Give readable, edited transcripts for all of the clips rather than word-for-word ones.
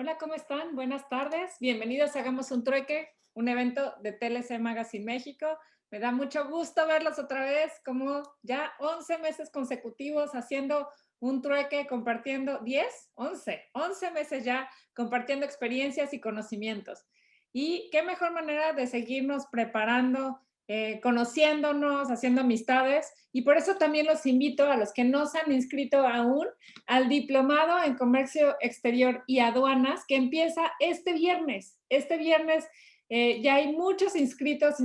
Hola, ¿cómo están? Buenas tardes. Bienvenidos a Hagamos un Trueque, un evento de TLC Magazine México. Me da mucho gusto verlos otra vez, como ya 11 meses consecutivos haciendo un trueque, compartiendo 10, 11 meses ya compartiendo experiencias y conocimientos. Y qué mejor manera de seguirnos preparando, conociéndonos, haciendo amistades. Y por eso también los invito a los que no se han inscrito aún al Diplomado en Comercio Exterior y Aduanas, que empieza este viernes. Este viernes ya hay muchos inscritos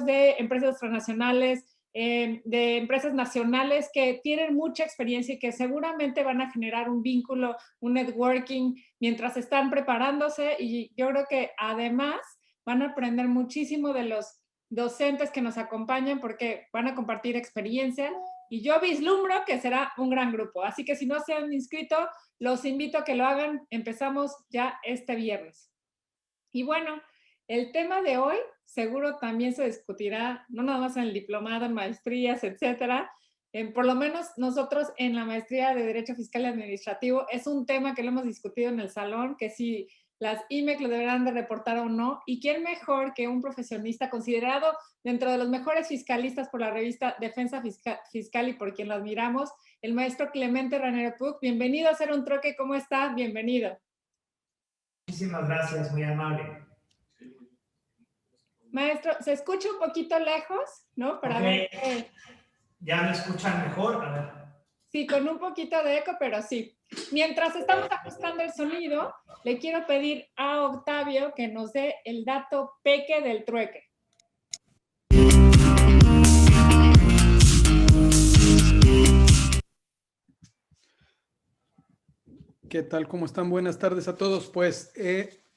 de empresas transnacionales, de empresas nacionales que tienen mucha experiencia y que seguramente van a generar un vínculo, un networking mientras están preparándose, y yo creo que además van a aprender muchísimo de los docentes que nos acompañan porque van a compartir experiencia y yo vislumbro que será un gran grupo. Así que si no se han inscrito, los invito a que lo hagan. Empezamos ya este viernes. Y bueno, el tema de hoy seguro también se discutirá, no nada más en el diplomado, en maestrías, etcétera. Por lo menos nosotros en la maestría de Derecho Fiscal y Administrativo es un tema que lo hemos discutido en el salón, que si las IMEC lo deberán de reportar o no, y quién mejor que un profesionista considerado dentro de los mejores fiscalistas por la revista Defensa Fiscal y por quien lo admiramos, el maestro Clemente Ranero Puc. Bienvenido a Hacer un Trueque, ¿cómo está? Bienvenido. Muchísimas gracias, muy amable. Maestro, se escucha un poquito lejos, ¿no? Para ver. ¿Ya me escuchan mejor? A ver. Sí, con un poquito de eco, pero sí. Mientras estamos ajustando el sonido, le quiero pedir a Octavio que nos dé el dato peque del trueque. ¿Qué tal? ¿Cómo están? Buenas tardes a todos. Pues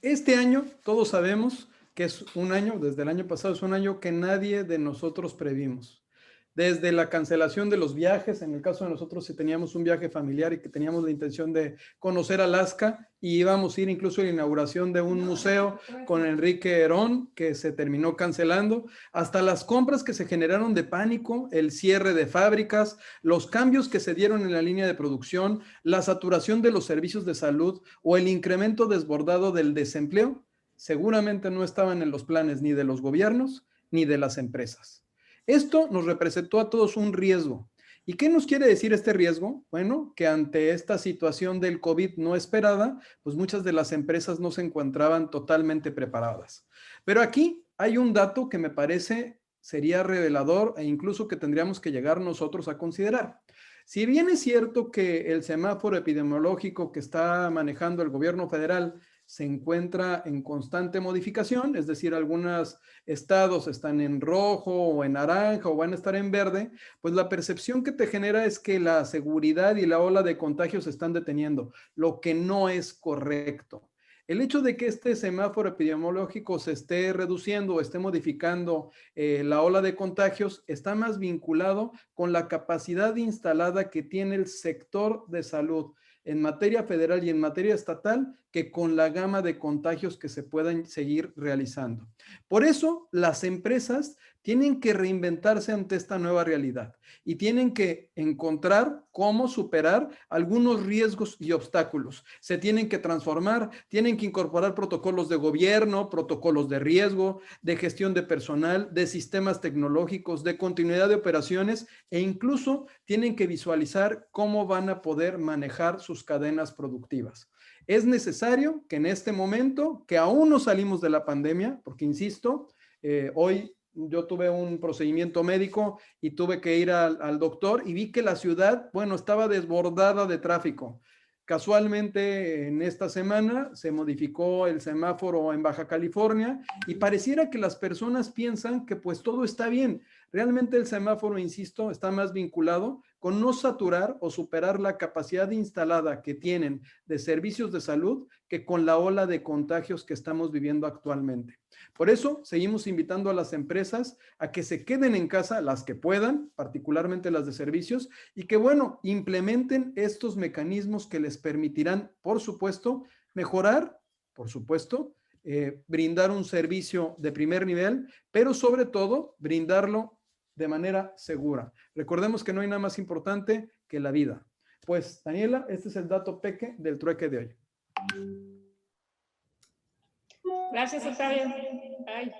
este año todos sabemos que es un año, desde el año pasado es un año que nadie de nosotros previmos. Desde la cancelación de los viajes, en el caso de nosotros si teníamos un viaje familiar y que teníamos la intención de conocer Alaska y íbamos a ir incluso a la inauguración de un museo con Enrique Herón que se terminó cancelando, hasta las compras que se generaron de pánico, el cierre de fábricas, los cambios que se dieron en la línea de producción, la saturación de los servicios de salud o el incremento desbordado del desempleo, seguramente no estaban en los planes ni de los gobiernos ni de las empresas. Esto nos representó a todos un riesgo. ¿Y qué nos quiere decir este riesgo? Bueno, que ante esta situación del COVID no esperada, pues muchas de las empresas no se encontraban totalmente preparadas. Pero aquí hay un dato que me parece sería revelador e incluso que tendríamos que llegar nosotros a considerar. Si bien es cierto que el semáforo epidemiológico que está manejando el gobierno federal se encuentra en constante modificación, es decir, algunos estados están en rojo o en naranja o van a estar en verde, pues la percepción que te genera es que la seguridad y la ola de contagios se están deteniendo, lo que no es correcto. El hecho de que este semáforo epidemiológico se esté reduciendo o esté modificando la ola de contagios está más vinculado con la capacidad instalada que tiene el sector de salud en materia federal y en materia estatal que con la gama de contagios que se puedan seguir realizando. Por eso, las empresas tienen que reinventarse ante esta nueva realidad y tienen que encontrar cómo superar algunos riesgos y obstáculos. Se tienen que transformar, tienen que incorporar protocolos de gobierno, protocolos de riesgo, de gestión de personal, de sistemas tecnológicos, de continuidad de operaciones e incluso tienen que visualizar cómo van a poder manejar sus cadenas productivas. Es necesario que en este momento, que aún no salimos de la pandemia, porque insisto, hoy yo tuve un procedimiento médico y tuve que ir al doctor y vi que la ciudad, bueno, estaba desbordada de tráfico. Casualmente en esta semana se modificó el semáforo en Baja California y pareciera que las personas piensan que pues todo está bien. Realmente el semáforo, insisto, está más vinculado con no saturar o superar la capacidad instalada que tienen de servicios de salud que con la ola de contagios que estamos viviendo actualmente. Por eso seguimos invitando a las empresas a que se queden en casa las que puedan, particularmente las de servicios, y que, bueno, implementen estos mecanismos que les permitirán, por supuesto, mejorar, por supuesto, brindar un servicio de primer nivel, pero sobre todo brindarlo de manera segura. Recordemos que no hay nada más importante que la vida. Pues, Daniela, este es el dato peque del trueque de hoy. Gracias, Octavio. Ay,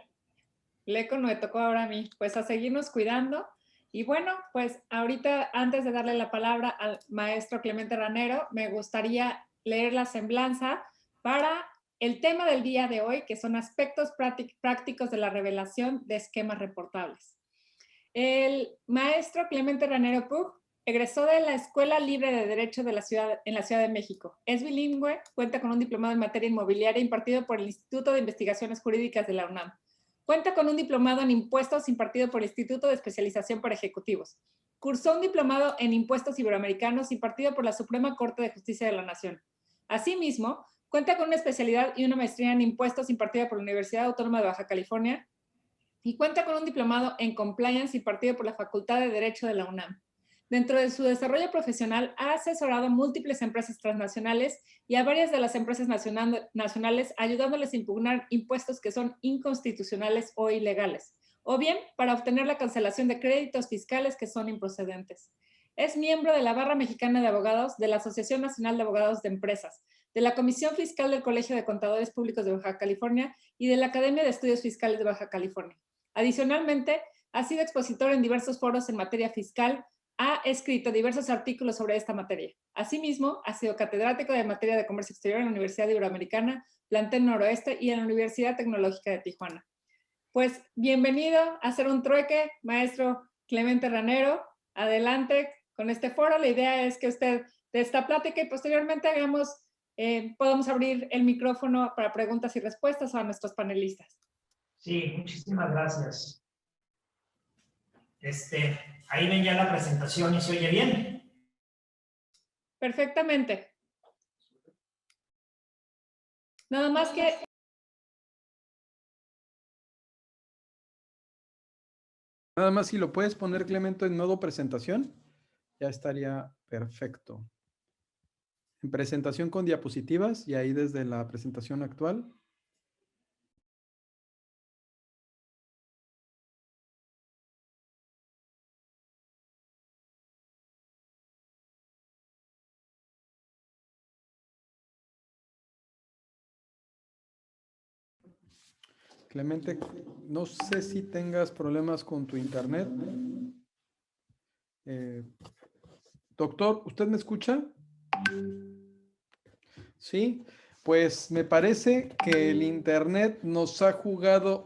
el eco no me tocó ahora a mí. Pues a seguirnos cuidando. Y bueno, pues ahorita, antes de darle la palabra al maestro Clemente Ranero, me gustaría leer la semblanza para el tema del día de hoy, que son aspectos prácticos de la revelación de esquemas reportables. El maestro Clemente Ranero Pug egresó de la Escuela Libre de Derecho de en la Ciudad de México. Es bilingüe, cuenta con un diplomado en materia inmobiliaria impartido por el Instituto de Investigaciones Jurídicas de la UNAM. Cuenta con un diplomado en impuestos impartido por el Instituto de Especialización para Ejecutivos. Cursó un diplomado en impuestos iberoamericanos impartido por la Suprema Corte de Justicia de la Nación. Asimismo, cuenta con una especialidad y una maestría en impuestos impartida por la Universidad Autónoma de Baja California y cuenta con un diplomado en compliance impartido por la Facultad de Derecho de la UNAM. Dentro de su desarrollo profesional, ha asesorado a múltiples empresas transnacionales y a varias de las empresas nacionales, ayudándoles a impugnar impuestos que son inconstitucionales o ilegales, o bien para obtener la cancelación de créditos fiscales que son improcedentes. Es miembro de la Barra Mexicana de Abogados, de la Asociación Nacional de Abogados de Empresas, de la Comisión Fiscal del Colegio de Contadores Públicos de Baja California y de la Academia de Estudios Fiscales de Baja California. Adicionalmente, ha sido expositor en diversos foros en materia fiscal, ha escrito diversos artículos sobre esta materia. Asimismo, ha sido catedrático de materia de comercio exterior en la Universidad Iberoamericana, Plantel Noroeste y en la Universidad Tecnológica de Tijuana. Pues bienvenido a Hacer un Trueque, maestro Clemente Ranero. Adelante con este foro. La idea es que usted de esta plática y posteriormente podamos abrir el micrófono para preguntas y respuestas a nuestros panelistas. Sí, muchísimas gracias. Ahí ven ya la presentación y se oye bien. Perfectamente. Nada más que... Nada más si lo puedes poner, Clemente, en modo presentación, ya estaría perfecto. En presentación con diapositivas y ahí desde la presentación actual. Clemente, no sé si tengas problemas con tu internet. Doctor, ¿usted me escucha? Sí, pues me parece que el internet nos ha jugado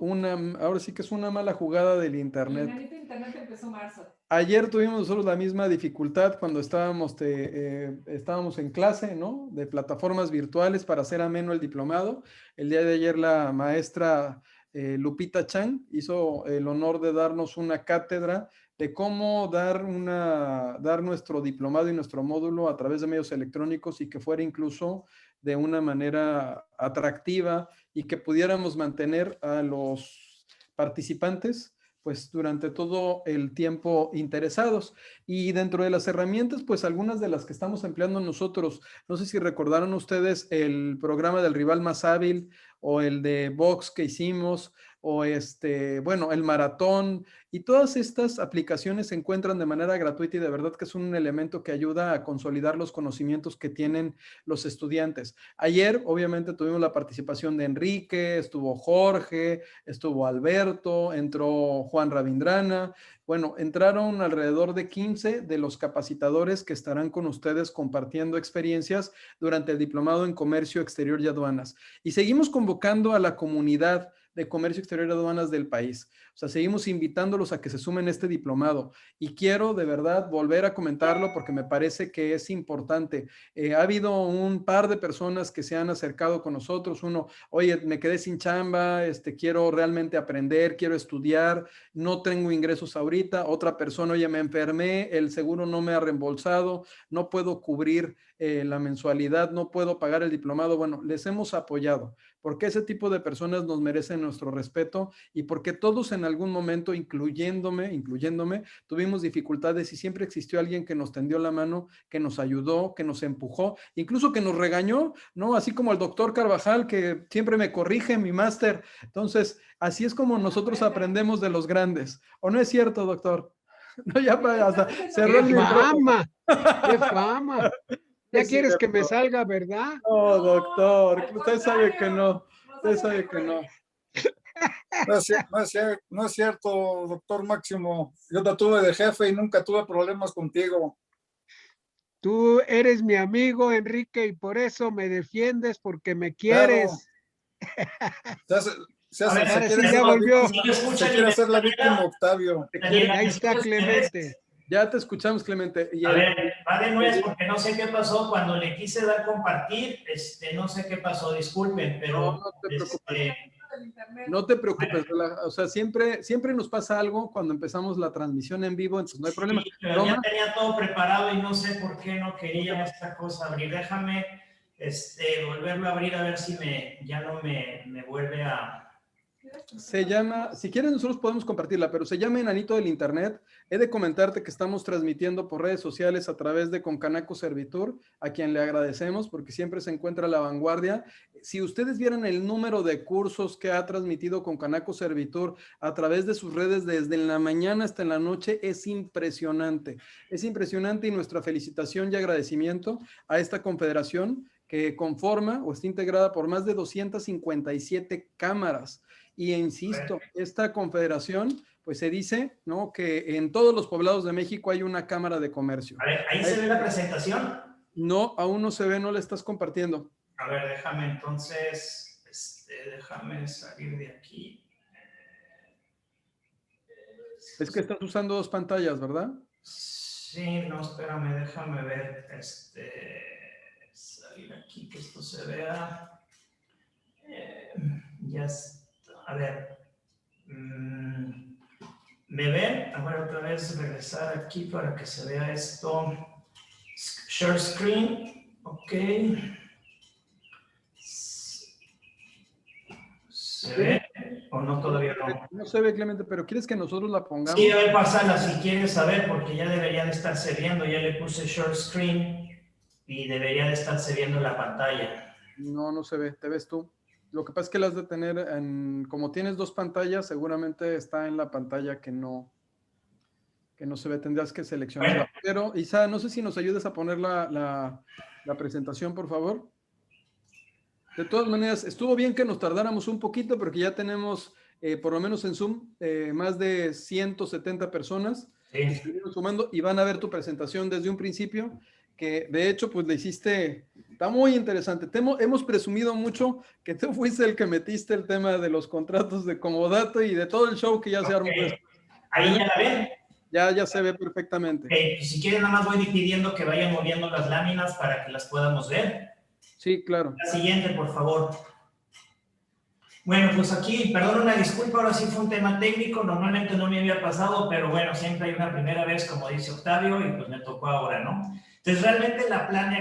ahora sí que es una mala jugada del internet. El internet empezó marzo. Ayer tuvimos nosotros la misma dificultad cuando estábamos en clase, ¿no? De plataformas virtuales para hacer ameno el diplomado. El día de ayer la maestra Lupita Chang hizo el honor de darnos una cátedra de cómo dar nuestro diplomado y nuestro módulo a través de medios electrónicos y que fuera incluso de una manera atractiva y que pudiéramos mantener a los participantes pues durante todo el tiempo interesados. Y dentro de las herramientas, pues algunas de las que estamos empleando nosotros, no sé si recordaron ustedes el programa del rival más hábil o el de Vox que hicimos, o bueno, el maratón, y todas estas aplicaciones se encuentran de manera gratuita y de verdad que es un elemento que ayuda a consolidar los conocimientos que tienen los estudiantes. Ayer, obviamente, tuvimos la participación de Enrique, estuvo Jorge, estuvo Alberto, entró Juan Ravindrana. Bueno, entraron alrededor de 15 de los capacitadores que estarán con ustedes compartiendo experiencias durante el diplomado en Comercio Exterior y Aduanas. Y seguimos convocando a la comunidad de Comercio Exterior y Aduanas del país. O sea, seguimos invitándolos a que se sumen a este diplomado. Y quiero de verdad volver a comentarlo porque me parece que es importante. Ha habido un par de personas que se han acercado con nosotros. Uno, oye, me quedé sin chamba, quiero realmente aprender, quiero estudiar, no tengo ingresos ahorita. Otra persona, oye, me enfermé, el seguro no me ha reembolsado, no puedo cubrir la mensualidad, no puedo pagar el diplomado. Bueno, les hemos apoyado porque ese tipo de personas nos merecen nuestro respeto y porque todos en algún momento, incluyéndome, tuvimos dificultades y siempre existió alguien que nos tendió la mano, que nos ayudó, que nos empujó, incluso que nos regañó, ¿no? Así como el doctor Carvajal, que siempre me corrige, mi máster. Entonces, así es como nosotros aprendemos de los grandes. ¿O no es cierto, doctor? No, ya hasta cerró el micrófono. ¡Qué fama! Ya quieres que me salga, ¿verdad? No, doctor, usted sabe que no. Usted sabe que no. No es cierto, doctor Máximo. Yo te tuve de jefe y nunca tuve problemas contigo. Tú eres mi amigo, Enrique, y por eso me defiendes, porque me Claro, quieres. se A ver, ahora quiere sí hacer ya la volvió. víctima, ¿sí me escuchan se y quiere me hacer la escuchan? víctima Octavio. Daniela, Ahí ¿me está escuchas ustedes? Clemente. Ya te escuchamos, Clemente. Y A ver, va de nuez porque no sé qué pasó cuando le quise dar compartir, no sé qué pasó, disculpen, No, pero no te preocupes. No te preocupes, o sea, siempre nos pasa algo cuando empezamos la transmisión en vivo, entonces no hay problema. sí, pero ya tenía todo preparado y no sé por qué no quería esta cosa abrir. Déjame volverlo a abrir a ver si ya no me vuelve a... Se llama, si quieren nosotros podemos compartirla, pero se llama Enanito del Internet. He de comentarte que estamos transmitiendo por redes sociales a través de Concanaco Servitur, a quien le agradecemos porque siempre se encuentra a la vanguardia. Si ustedes vieran el número de cursos que ha transmitido Concanaco Servitur a través de sus redes desde la mañana hasta en la noche, es impresionante. Es impresionante y nuestra felicitación y agradecimiento a esta confederación que conforma o está integrada por más de 257 cámaras. Y insisto, esta confederación, pues se dice, ¿no?, que en todos los poblados de México hay una cámara de comercio. A ver, ¿ahí se ve la presentación? No, aún no se ve, no la estás compartiendo. A ver, déjame entonces, déjame salir de aquí. Es que estás usando dos pantallas, ¿verdad? Sí, no, espérame, déjame ver, salir aquí, que esto se vea. Ya está. A ver, ¿me ven? A ver, otra vez regresar aquí para que se vea esto. Share screen, ok. ¿Se ve o no? Todavía no. No se ve, Clemente, pero ¿quieres que nosotros la pongamos? Sí, a ver, pásala si quieres saber, porque ya debería de estarse viendo. Ya le puse share screen y debería de estarse viendo la pantalla. No, no se ve, te ves tú. Lo que pasa es que la has de tener, como tienes dos pantallas, seguramente está en la pantalla que no se ve, tendrás que seleccionarla. Bueno. Pero, Isa, no sé si nos ayudes a poner la presentación, por favor. De todas maneras, estuvo bien que nos tardáramos un poquito, porque ya tenemos, por lo menos en Zoom, más de 170 personas que estuvieron sumando y van a ver tu presentación desde un principio, que de hecho, pues le hiciste, está muy interesante. Hemos presumido mucho que tú fuiste el que metiste el tema de los contratos de comodato y de todo el show que ya se armó. Ahí ya la ven. Ya se ve perfectamente. Si quieren, nada más voy pidiendo que vayan moviendo las láminas para que las podamos ver. Sí, claro. La siguiente, por favor. Bueno, pues aquí, perdón, una disculpa, ahora sí fue un tema técnico, normalmente no me había pasado, pero bueno, siempre hay una primera vez, como dice Octavio, y pues me tocó ahora, ¿no? Entonces, realmente la plan de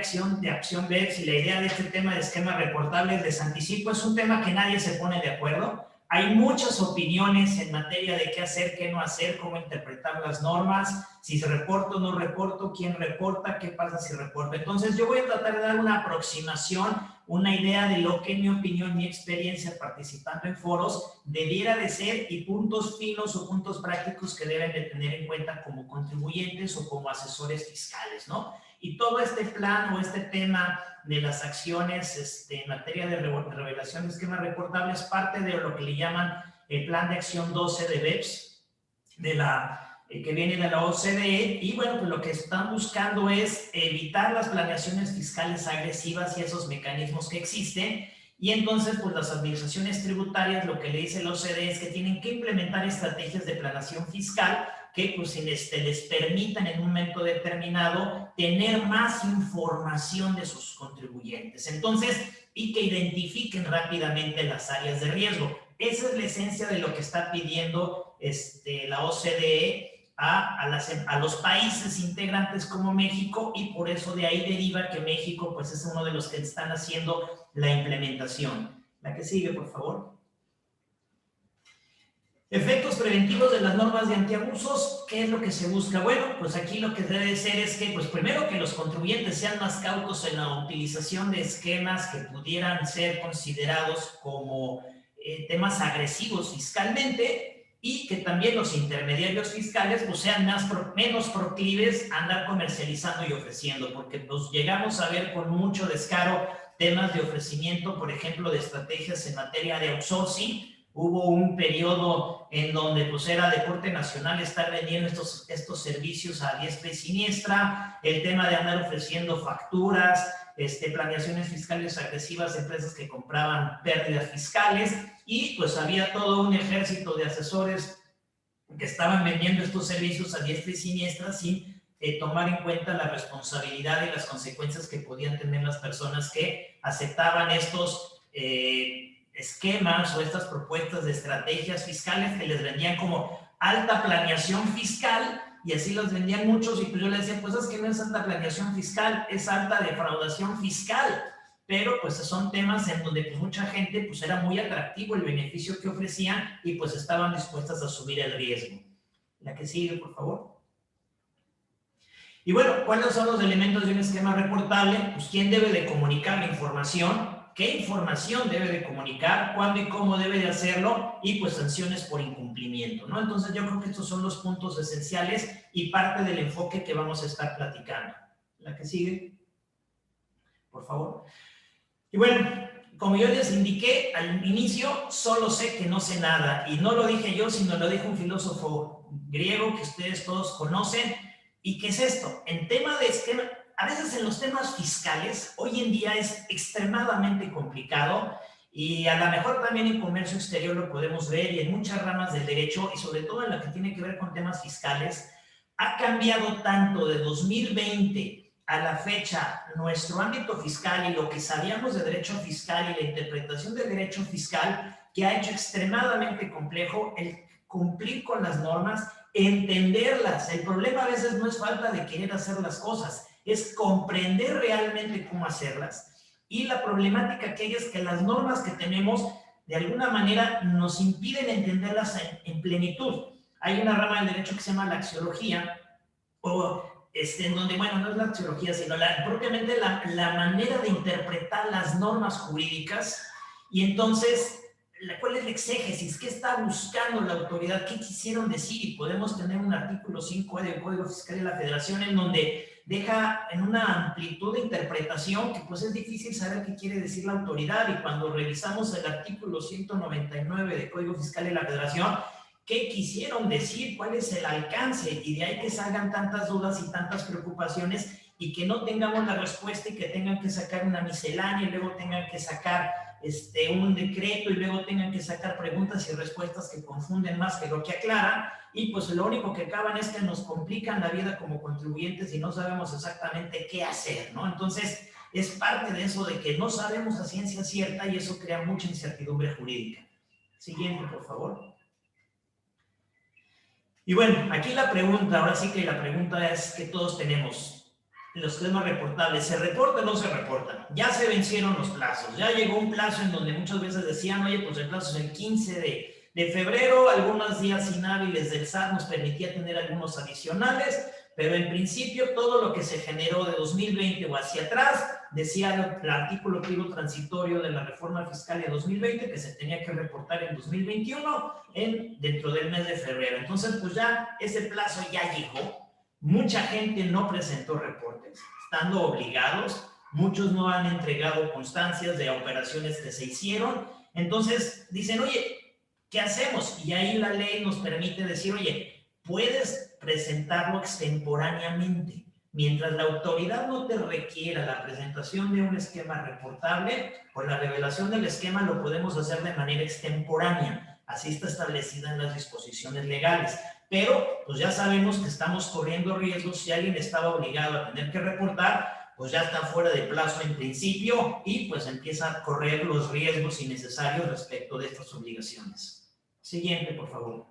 acción BEPS y la idea de este tema de esquemas reportables, les anticipo, es un tema que nadie se pone de acuerdo. Hay muchas opiniones en materia de qué hacer, qué no hacer, cómo interpretar las normas, si se reporta o no reporto, quién reporta, qué pasa si reporto. Entonces, yo voy a tratar de dar una aproximación, una idea de lo que, en mi opinión, mi experiencia participando en foros, debiera de ser y puntos finos o puntos prácticos que deben de tener en cuenta como contribuyentes o como asesores fiscales, ¿no? Y todo este plan o este tema de las acciones en materia de revelación de esquemas reportables es parte de lo que le llaman el Plan de Acción 12 de BEPS, que viene de la OCDE, y bueno, pues lo que están buscando es evitar las planeaciones fiscales agresivas y esos mecanismos que existen, y entonces pues las administraciones tributarias lo que le dice la OCDE es que tienen que implementar estrategias de planeación fiscal que pues les permitan en un momento determinado tener más información de sus contribuyentes. Entonces, y que identifiquen rápidamente las áreas de riesgo. Esa es la esencia de lo que está pidiendo la OCDE a los países integrantes como México, y por eso de ahí deriva que México pues es uno de los que están haciendo la implementación. La que sigue, por favor. Efectos preventivos de las normas de antiabusos, ¿qué es lo que se busca? Bueno, pues aquí lo que debe ser es que, pues primero que los contribuyentes sean más cautos en la utilización de esquemas que pudieran ser considerados como temas agresivos fiscalmente, y que también los intermediarios fiscales pues, sean menos proclives a andar comercializando y ofreciendo, porque pues, llegamos a ver con mucho descaro temas de ofrecimiento, por ejemplo, de estrategias en materia de outsourcing. Hubo un periodo en donde pues era deporte nacional estar vendiendo estos servicios a diestra y siniestra, el tema de andar ofreciendo facturas, planeaciones fiscales agresivas a empresas que compraban pérdidas fiscales, y pues había todo un ejército de asesores que estaban vendiendo estos servicios a diestra y siniestra sin tomar en cuenta la responsabilidad y las consecuencias que podían tener las personas que aceptaban estos esquemas o estas propuestas de estrategias fiscales que les vendían como alta planeación fiscal, y así las vendían muchos, y pues yo les decía, pues es que no es alta planeación fiscal, es alta defraudación fiscal, pero pues son temas en donde pues mucha gente pues era muy atractivo el beneficio que ofrecían y pues estaban dispuestas a asumir el riesgo. La que sigue, por favor. Y bueno, ¿cuáles son los elementos de un esquema reportable? Pues quién debe de comunicar la información, qué información debe de comunicar, cuándo y cómo debe de hacerlo, y pues sanciones por incumplimiento, ¿no? Entonces yo creo que estos son los puntos esenciales y parte del enfoque que vamos a estar platicando. La que sigue, por favor. Y bueno, como yo les indiqué al inicio, solo sé que no sé nada, y no lo dije yo, sino lo dijo un filósofo griego que ustedes todos conocen. ¿Y qué es esto? En tema de esquema, a veces en los temas fiscales, hoy en día es extremadamente complicado, y a lo mejor también en comercio exterior lo podemos ver, y en muchas ramas del derecho, y sobre todo en lo que tiene que ver con temas fiscales, ha cambiado tanto de 2020 a la fecha nuestro ámbito fiscal y lo que sabíamos de derecho fiscal y la interpretación de derecho fiscal, que ha hecho extremadamente complejo el cumplir con las normas, entenderlas. El problema a veces no es falta de querer hacer las cosas, es comprender realmente cómo hacerlas. Y la problemática que hay es que las normas que tenemos de alguna manera nos impiden entenderlas en plenitud. Hay una rama del derecho que se llama la axiología, en donde, bueno, no es la axiología, sino propiamente la manera de interpretar las normas jurídicas, y entonces ¿cuál es la exégesis? ¿Qué está buscando la autoridad? ¿Qué quisieron decir? Y podemos tener un artículo 5 del Código Fiscal de la Federación en donde deja en una amplitud de interpretación que pues es difícil saber qué quiere decir la autoridad, y cuando revisamos el artículo 199 del Código Fiscal de la Federación, ¿qué quisieron decir? ¿Cuál es el alcance? Y de ahí que salgan tantas dudas y tantas preocupaciones, y que no tengamos la respuesta y que tengan que sacar una miscelánea y luego tengan que sacar un decreto y luego tengan que sacar preguntas y respuestas que confunden más que lo que aclaran, y pues lo único que acaban es que nos complican la vida como contribuyentes y no sabemos exactamente qué hacer, ¿no? Entonces es parte de eso de que no sabemos a ciencia cierta, y eso crea mucha incertidumbre jurídica. Siguiente, por favor. Y bueno, aquí la pregunta, ahora sí que la pregunta es que todos tenemos. Los temas reportables, ¿se reporta o no se reportan? Ya se vencieron los plazos, ya llegó un plazo en donde muchas veces decían, oye, pues el plazo es el 15 de febrero, algunos días inhábiles del SAT nos permitía tener algunos adicionales, pero en principio todo lo que se generó de 2020 o hacia atrás, decía el artículo primo transitorio de la reforma fiscal de 2020 que se tenía que reportar en 2021 dentro del mes de febrero. Entonces, pues ya ese plazo ya llegó. Mucha gente no presentó reportes, estando obligados. Muchos no han entregado constancias de operaciones que se hicieron. Entonces dicen, oye, ¿qué hacemos? Y ahí la ley nos permite decir, oye, puedes presentarlo extemporáneamente. Mientras la autoridad no te requiera la presentación de un esquema reportable, por la revelación del esquema lo podemos hacer de manera extemporánea. Así está establecida en las disposiciones legales. Pero pues ya sabemos que estamos corriendo riesgos. Si alguien estaba obligado a tener que reportar, pues ya está fuera de plazo en principio, y pues empieza a correr los riesgos innecesarios respecto de estas obligaciones. Siguiente, por favor.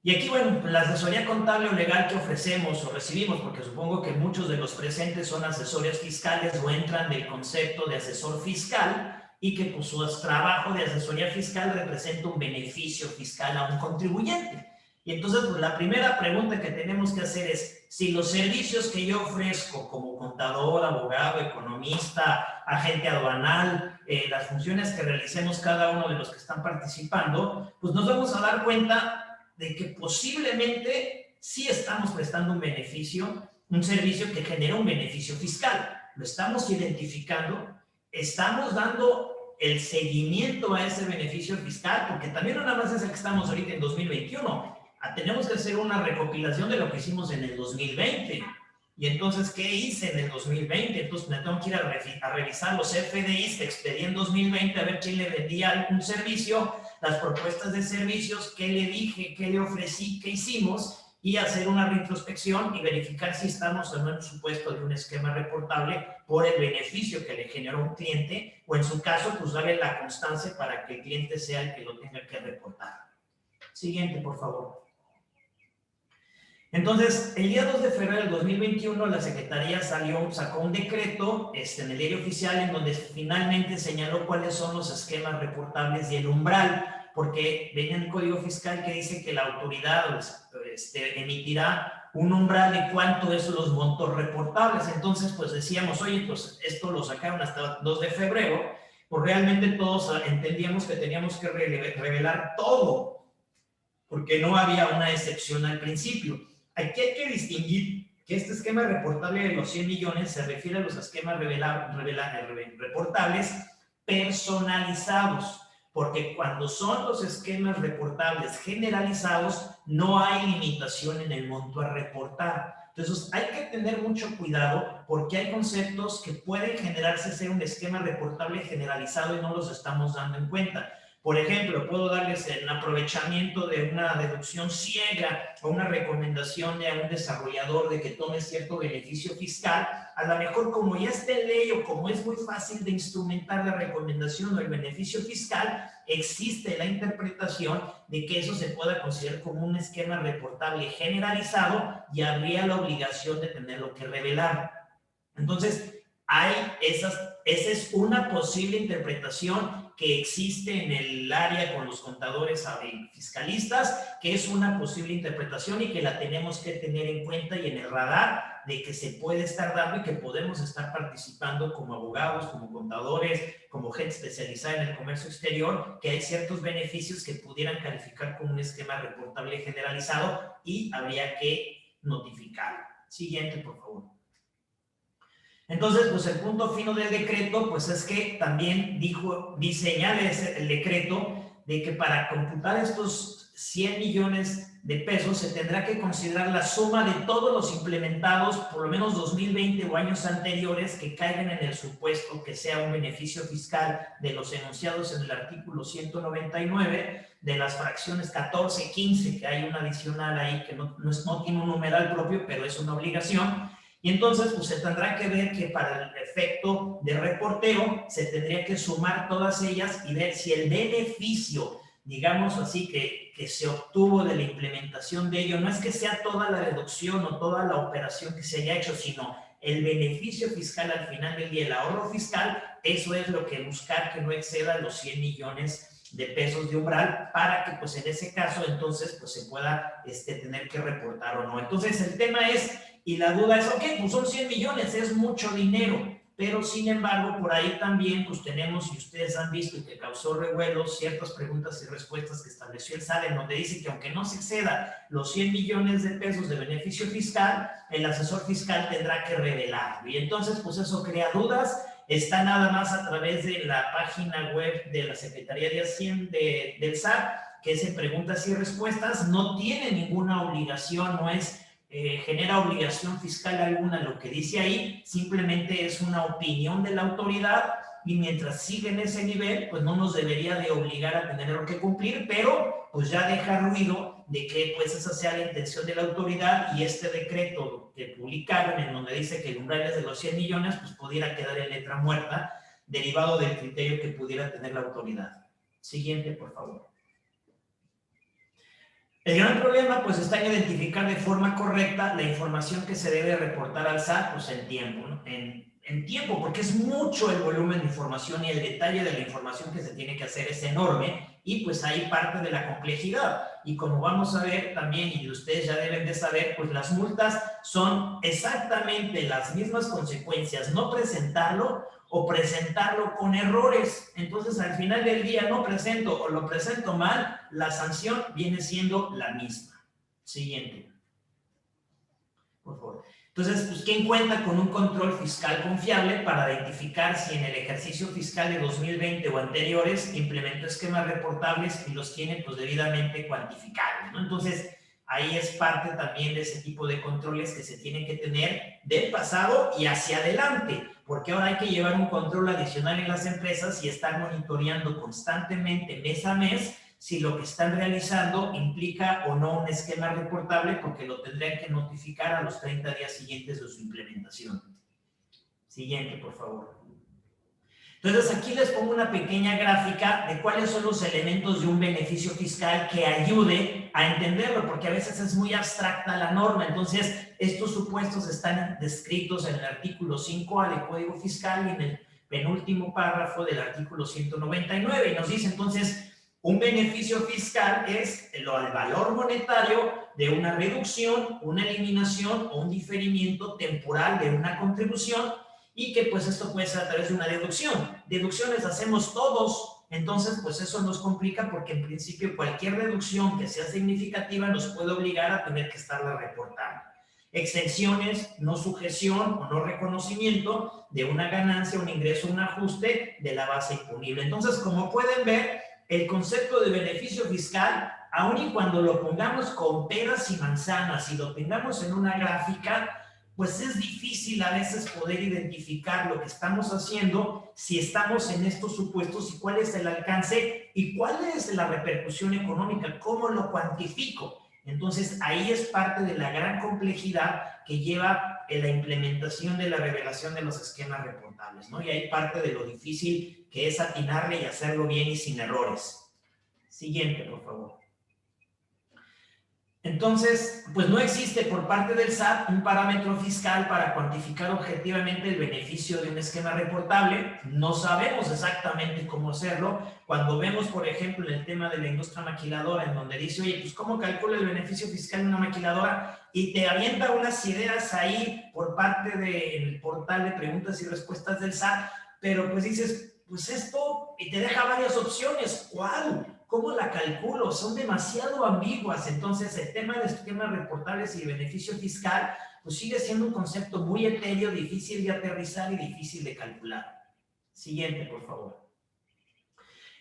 Y aquí, bueno, la asesoría contable o legal que ofrecemos o recibimos, porque supongo que muchos de los presentes son asesores fiscales o entran del concepto de asesor fiscal, y que pues su trabajo de asesoría fiscal representa un beneficio fiscal a un contribuyente. Y entonces, pues la primera pregunta que tenemos que hacer es, si los servicios que yo ofrezco como contador, abogado, economista, agente aduanal, las funciones que realicemos cada uno de los que están participando, pues nos vamos a dar cuenta de que posiblemente sí estamos prestando un beneficio, un servicio que genera un beneficio fiscal. Lo estamos identificando, estamos dando el seguimiento a ese beneficio fiscal, porque también no nada más es el que estamos ahorita en 2021. Tenemos que hacer una recopilación de lo que hicimos en el 2020. Y entonces, ¿qué hice en el 2020? Entonces me tengo que ir a revisar los FDIs que expedí en 2020, a ver quién le vendía algún servicio, las propuestas de servicios, qué le dije, qué le ofrecí, qué hicimos, y hacer una retrospección y verificar si estamos o no en un supuesto de un esquema reportable por el beneficio que le generó un cliente, o en su caso, pues darle la constancia para que el cliente sea el que lo tenga que reportar. Siguiente, por favor. Entonces, el día 2 de febrero del 2021, la Secretaría sacó un decreto en el diario oficial en donde finalmente señaló cuáles son los esquemas reportables y el umbral, porque venía en el Código Fiscal que dice que la autoridad emitirá un umbral de cuánto es los montos reportables. Entonces, pues decíamos, oye, pues esto lo sacaron hasta 2 de febrero, pues realmente todos entendíamos que teníamos que revelar todo, porque no había una excepción al principio. Aquí hay que distinguir que este esquema reportable de los 100 millones se refiere a los esquemas reportables personalizados, porque cuando son los esquemas reportables generalizados, no hay limitación en el monto a reportar. Entonces, hay que tener mucho cuidado porque hay conceptos que pueden generarse ser un esquema reportable generalizado y no los estamos dando en cuenta. Por ejemplo, puedo darles el aprovechamiento de una deducción ciega o una recomendación de un desarrollador de que tome cierto beneficio fiscal. A lo mejor, como ya está en ley o como es muy fácil de instrumentar la recomendación o el beneficio fiscal, existe la interpretación de que eso se pueda considerar como un esquema reportable generalizado y habría la obligación de tenerlo que revelar. Entonces, esa es una posible interpretación que existe en el área con los contadores fiscalistas, que es una posible interpretación y que la tenemos que tener en cuenta y en el radar de que se puede estar dando y que podemos estar participando como abogados, como contadores, como gente especializada en el comercio exterior, que hay ciertos beneficios que pudieran calificar como un esquema reportable generalizado y habría que notificarlo. Siguiente, por favor. Entonces, pues el punto fino del decreto, pues es que también señala el decreto de que para computar estos 100 millones de pesos se tendrá que considerar la suma de todos los implementados, por lo menos 2020 o años anteriores, que caigan en el supuesto que sea un beneficio fiscal de los enunciados en el artículo 199, de las fracciones 14, 15, que hay una adicional ahí que no tiene un numeral propio, pero es una obligación. Y entonces, pues se tendrá que ver que para el efecto de reporteo se tendría que sumar todas ellas y ver si el beneficio, digamos así, que se obtuvo de la implementación de ello, no es que sea toda la deducción o toda la operación que se haya hecho, sino el beneficio fiscal al final del día, el ahorro fiscal, eso es lo que buscar que no exceda los 100 millones de pesos de umbral para que pues en ese caso entonces pues se pueda tener que reportar o no. Entonces el tema es, y la duda es, ok, pues son 100 millones, es mucho dinero, pero sin embargo por ahí también pues tenemos, y ustedes han visto y que causó revuelo, ciertas preguntas y respuestas que estableció el SAT, en donde dice que aunque no se exceda los 100 millones de pesos de beneficio fiscal, el asesor fiscal tendrá que revelarlo. Y entonces pues eso crea dudas. Está nada más a través de la página web de la Secretaría de Hacienda del SAT, que es en preguntas y respuestas, no tiene ninguna obligación, no es genera obligación fiscal alguna lo que dice ahí, simplemente es una opinión de la autoridad y mientras sigue en ese nivel, pues no nos debería de obligar a tenerlo que cumplir, pero pues ya deja ruido de que pues esa sea la intención de la autoridad y este decreto que publicaron en donde dice que el umbral es de los 100 millones, pues pudiera quedar en letra muerta, derivado del criterio que pudiera tener la autoridad. Siguiente, por favor. El gran problema pues está en identificar de forma correcta la información que se debe reportar al SAT pues en tiempo, ¿no? En tiempo, porque es mucho el volumen de información y el detalle de la información que se tiene que hacer es enorme y pues ahí parte de la complejidad. Y como vamos a ver también, y ustedes ya deben de saber, pues las multas son exactamente las mismas consecuencias, no presentarlo o presentarlo con errores. Entonces, al final del día no presento o lo presento mal, la sanción viene siendo la misma. Siguiente. Por favor. Entonces, pues, ¿quién cuenta con un control fiscal confiable para identificar si en el ejercicio fiscal de 2020 o anteriores implementó esquemas reportables y los tiene pues debidamente cuantificados, ¿no? Entonces, ahí es parte también de ese tipo de controles que se tienen que tener del pasado y hacia adelante, porque ahora hay que llevar un control adicional en las empresas y estar monitoreando constantemente mes a mes si lo que están realizando implica o no un esquema reportable, porque lo tendrían que notificar a los 30 días siguientes de su implementación. Siguiente, por favor. Entonces, aquí les pongo una pequeña gráfica de cuáles son los elementos de un beneficio fiscal que ayude a entenderlo, porque a veces es muy abstracta la norma. Entonces, estos supuestos están descritos en el artículo 5A del Código Fiscal y en el penúltimo párrafo del artículo 199. Y nos dice entonces, un beneficio fiscal es el valor monetario de una reducción, una eliminación o un diferimiento temporal de una contribución, y que pues esto puede ser a través de una deducción. Deducciones hacemos todos, entonces pues eso nos complica porque en principio cualquier reducción que sea significativa nos puede obligar a tener que estarla reportando. Exenciones, no sujeción o no reconocimiento de una ganancia, un ingreso, un ajuste de la base imponible. Entonces, como pueden ver, el concepto de beneficio fiscal, aun y cuando lo pongamos con peras y manzanas y lo tengamos en una gráfica, pues es difícil a veces poder identificar lo que estamos haciendo si estamos en estos supuestos y cuál es el alcance y cuál es la repercusión económica, cómo lo cuantifico. Entonces, ahí es parte de la gran complejidad que lleva en la implementación de la revelación de los esquemas reportables, ¿no? Y hay parte de lo difícil que es atinarle y hacerlo bien y sin errores. Siguiente, por favor. Entonces, pues no existe por parte del SAT un parámetro fiscal para cuantificar objetivamente el beneficio de un esquema reportable. No sabemos exactamente cómo hacerlo. Cuando vemos, por ejemplo, en el tema de la industria maquiladora, en donde dice, oye, pues ¿cómo calcula el beneficio fiscal de una maquiladora? Y te avienta unas ideas ahí por parte del portal de preguntas y respuestas del SAT, pero pues dices, pues esto, y te deja varias opciones. ¿Cuál? ¿Cómo la calculo? Son demasiado ambiguas. Entonces, el tema de esquemas reportables y beneficio fiscal, pues sigue siendo un concepto muy etéreo, difícil de aterrizar y difícil de calcular. Siguiente, por favor.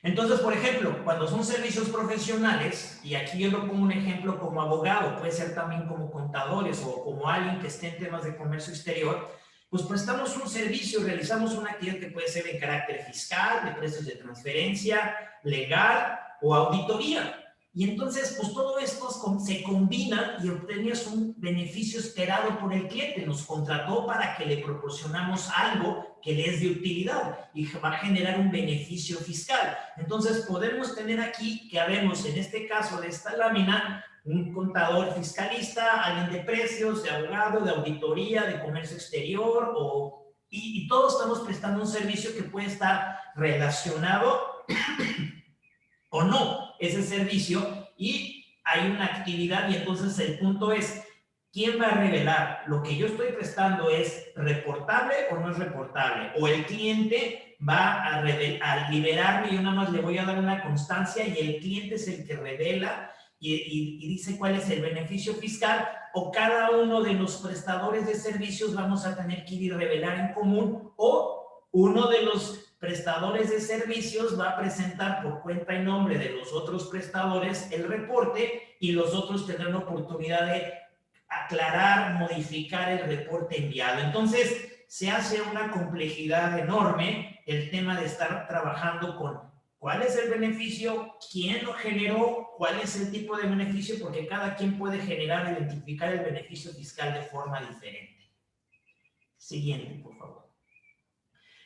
Entonces, por ejemplo, cuando son servicios profesionales, y aquí yo lo pongo un ejemplo como abogado, puede ser también como contadores o como alguien que esté en temas de comercio exterior, pues prestamos un servicio, realizamos una actividad que puede ser de carácter fiscal, de precios de transferencia, legal o auditoría. Y entonces, pues todo esto se combina y obtienes un beneficio esperado por el cliente. Nos contrató para que le proporcionamos algo que le es de utilidad y va a generar un beneficio fiscal. Entonces, podemos tener aquí que habemos, en este caso de esta lámina, un contador fiscalista, alguien de precios, de abogado, de auditoría, de comercio exterior, y todos estamos prestando un servicio que puede estar relacionado o no ese servicio, y hay una actividad, y entonces el punto es, ¿quién va a revelar? ¿Lo que yo estoy prestando es reportable o no es reportable? ¿O el cliente va a liberarme y yo nada más le voy a dar una constancia y el cliente es el que revela y dice cuál es el beneficio fiscal? ¿O cada uno de los prestadores de servicios vamos a tener que ir a revelar en común? ¿O uno de los prestadores de servicios va a presentar por cuenta y nombre de los otros prestadores el reporte y los otros tendrán la oportunidad de aclarar, modificar el reporte enviado? Entonces, se hace una complejidad enorme el tema de estar trabajando con cuál es el beneficio, quién lo generó, cuál es el tipo de beneficio, porque cada quien puede generar, identificar el beneficio fiscal de forma diferente. Siguiente, por favor.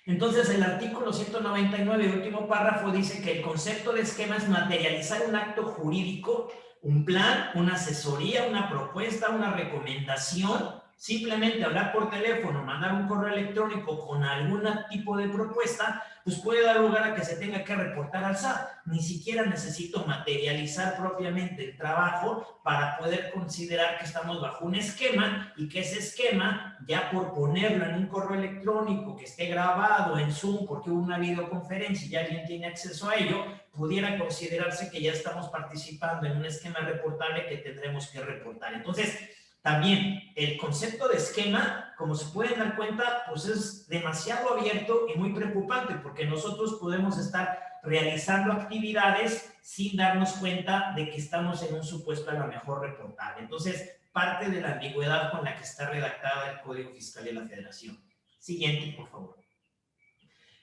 Entonces, el artículo 199, último párrafo, dice que el concepto de esquema es materializar un acto jurídico, un plan, una asesoría, una propuesta, una recomendación, simplemente hablar por teléfono, mandar un correo electrónico con algún tipo de propuesta, pues puede dar lugar a que se tenga que reportar al SAT. Ni siquiera necesito materializar propiamente el trabajo para poder considerar que estamos bajo un esquema y que ese esquema, ya por ponerlo en un correo electrónico que esté grabado en Zoom porque hubo una videoconferencia y alguien tiene acceso a ello, pudiera considerarse que ya estamos participando en un esquema reportable que tendremos que reportar. Entonces, también el concepto de esquema, como se pueden dar cuenta, pues es demasiado abierto y muy preocupante, porque nosotros podemos estar realizando actividades sin darnos cuenta de que estamos en un supuesto a lo mejor reportable. Entonces, parte de la ambigüedad con la que está redactada el Código Fiscal de la Federación. Siguiente, por favor.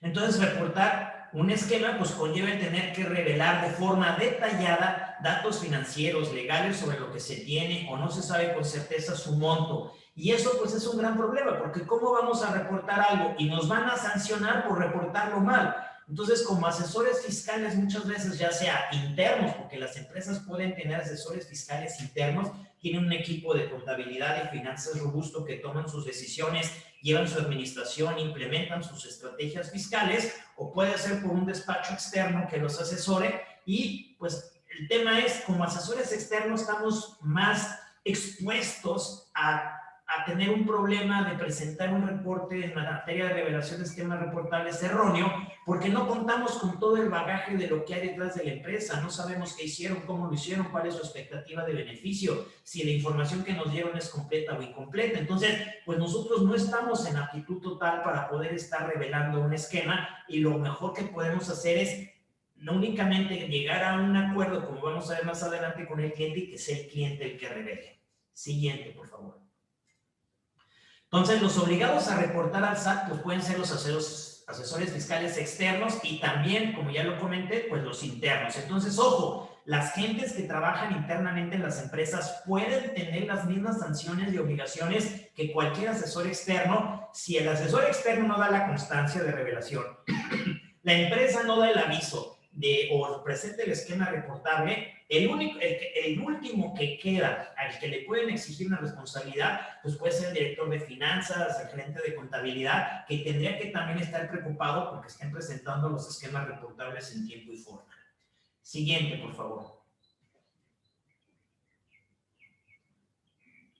Entonces, reportar un esquema pues conlleva el tener que revelar de forma detallada datos financieros, legales sobre lo que se tiene o no se sabe con certeza su monto. Y eso pues es un gran problema, porque ¿cómo vamos a reportar algo? Y nos van a sancionar por reportarlo mal. Entonces, como asesores fiscales muchas veces, ya sea internos, porque las empresas pueden tener asesores fiscales internos, tienen un equipo de contabilidad y finanzas robusto que toman sus decisiones, llevan su administración, implementan sus estrategias fiscales, o puede ser por un despacho externo que los asesore. Y pues el tema es, como asesores externos estamos más expuestos a tener un problema de presentar un reporte en materia de revelación de esquemas reportables erróneo, porque no contamos con todo el bagaje de lo que hay detrás de la empresa, no sabemos qué hicieron, cómo lo hicieron, cuál es su expectativa de beneficio, si la información que nos dieron es completa o incompleta. Entonces, pues nosotros no estamos en aptitud total para poder estar revelando un esquema, y lo mejor que podemos hacer es no únicamente llegar a un acuerdo, como vamos a ver más adelante, con el cliente, y que sea el cliente el que revele. Siguiente, por favor. Entonces, los obligados a reportar al SAT pues pueden ser los asesores fiscales externos y también, como ya lo comenté, pues los internos. Entonces, ojo, las gentes que trabajan internamente en las empresas pueden tener las mismas sanciones y obligaciones que cualquier asesor externo si el asesor externo no da la constancia de revelación, la empresa no da el aviso o presenta el esquema reportable. El último que queda al que le pueden exigir una responsabilidad, pues puede ser el director de finanzas, el gerente de contabilidad, que tendría que también estar preocupado porque estén presentando los esquemas reportables en tiempo y forma. Siguiente, por favor.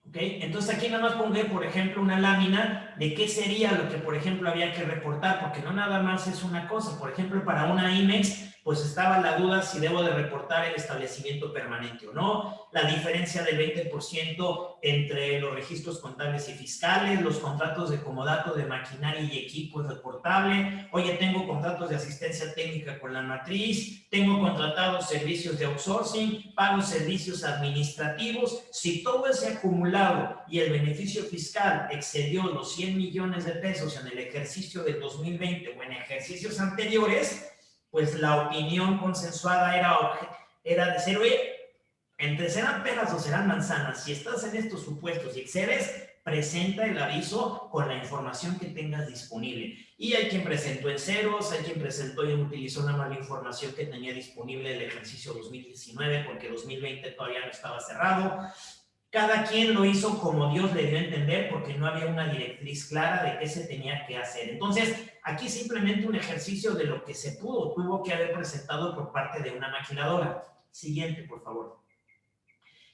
¿Ok? Entonces aquí nada más pongo, por ejemplo, una lámina de qué sería lo que, por ejemplo, había que reportar, porque no nada más es una cosa. Por ejemplo, para una IMEX, pues estaba la duda si debo de reportar el establecimiento permanente o no, la diferencia del 20% entre los registros contables y fiscales, los contratos de comodato de maquinaria y equipo es reportable. Oye, tengo contratos de asistencia técnica con la matriz, tengo contratados servicios de outsourcing, pago servicios administrativos. Si todo ese acumulado y el beneficio fiscal excedió los 100 millones de pesos en el ejercicio del 2020 o en ejercicios anteriores, pues la opinión consensuada era decir, oye, entre serán peras o serán manzanas, si estás en estos supuestos y excedes, presenta el aviso con la información que tengas disponible. Y hay quien presentó en ceros, hay quien presentó y utilizó una mala información que tenía disponible el ejercicio 2019 porque 2020 todavía no estaba cerrado. Cada quien lo hizo como Dios le dio a entender, porque no había una directriz clara de qué se tenía que hacer. Entonces, aquí simplemente un ejercicio de lo que se tuvo que haber presentado por parte de una maquiladora. Siguiente, por favor.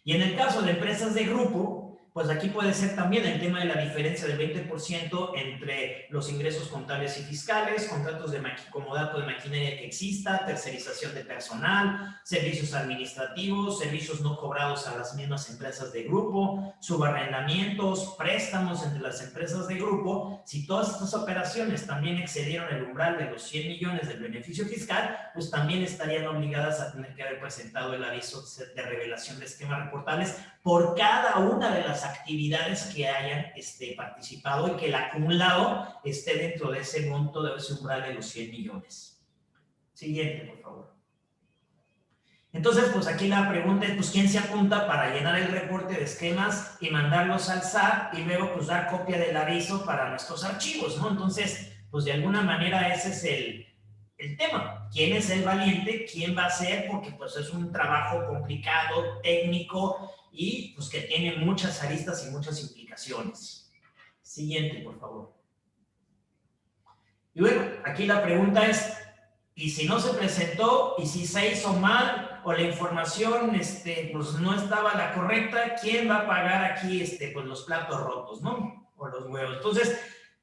Y en el caso de empresas de grupo, pues aquí puede ser también el tema de la diferencia del 20% entre los ingresos contables y fiscales, contratos de comodato de maquinaria que exista, tercerización de personal, servicios administrativos, servicios no cobrados a las mismas empresas de grupo, subarrendamientos, préstamos entre las empresas de grupo. Si todas estas operaciones también excedieron el umbral de los 100 millones del beneficio fiscal, pues también estarían obligadas a tener que haber presentado el aviso de revelación de esquemas reportables por cada una de las actividades que hayan participado y que el acumulado esté dentro de ese monto, de ese umbral de los 100 millones. Siguiente, por favor. Entonces, pues aquí la pregunta es, pues, ¿quién se apunta para llenar el reporte de esquemas y mandarlos al SAT y luego, pues, dar copia del aviso para nuestros archivos, ¿no? Entonces, pues, de alguna manera ese es el tema. ¿Quién es el valiente? ¿Quién va a hacer? Porque, pues, es un trabajo complicado, técnico, y pues que tiene muchas aristas y muchas implicaciones. Siguiente, por favor. Y bueno, aquí la pregunta es, ¿y si no se presentó? ¿Y si se hizo mal? ¿O la información pues no estaba la correcta? ¿Quién va a pagar aquí pues los platos rotos, ¿no? O los huevos. Entonces,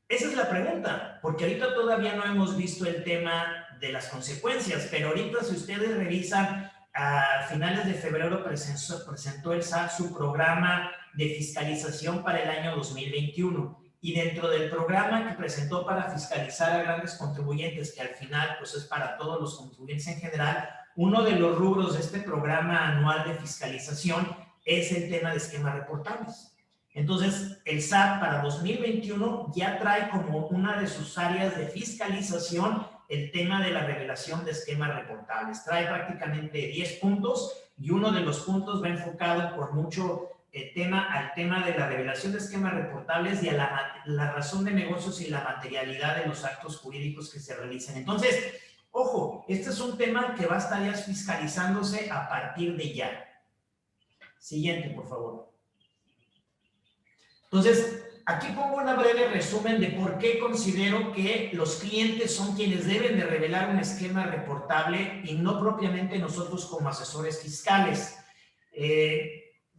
esa es la pregunta, porque ahorita todavía no hemos visto el tema de las consecuencias, pero ahorita si ustedes revisan, a finales de febrero presentó el SAT su programa de fiscalización para el año 2021. Y dentro del programa que presentó para fiscalizar a grandes contribuyentes, que al final pues es para todos los contribuyentes en general, uno de los rubros de este programa anual de fiscalización es el tema de esquemas reportables. Entonces, el SAT para 2021 ya trae como una de sus áreas de fiscalización el tema de la revelación de esquemas reportables. Trae prácticamente 10 puntos y uno de los puntos va enfocado por mucho al tema de la revelación de esquemas reportables y a la razón de negocios y la materialidad de los actos jurídicos que se realicen. Entonces, ojo, este es un tema que va a estar ya fiscalizándose a partir de ya. Siguiente, por favor. Entonces, aquí pongo una breve resumen de por qué considero que los clientes son quienes deben de revelar un esquema reportable y no propiamente nosotros como asesores fiscales.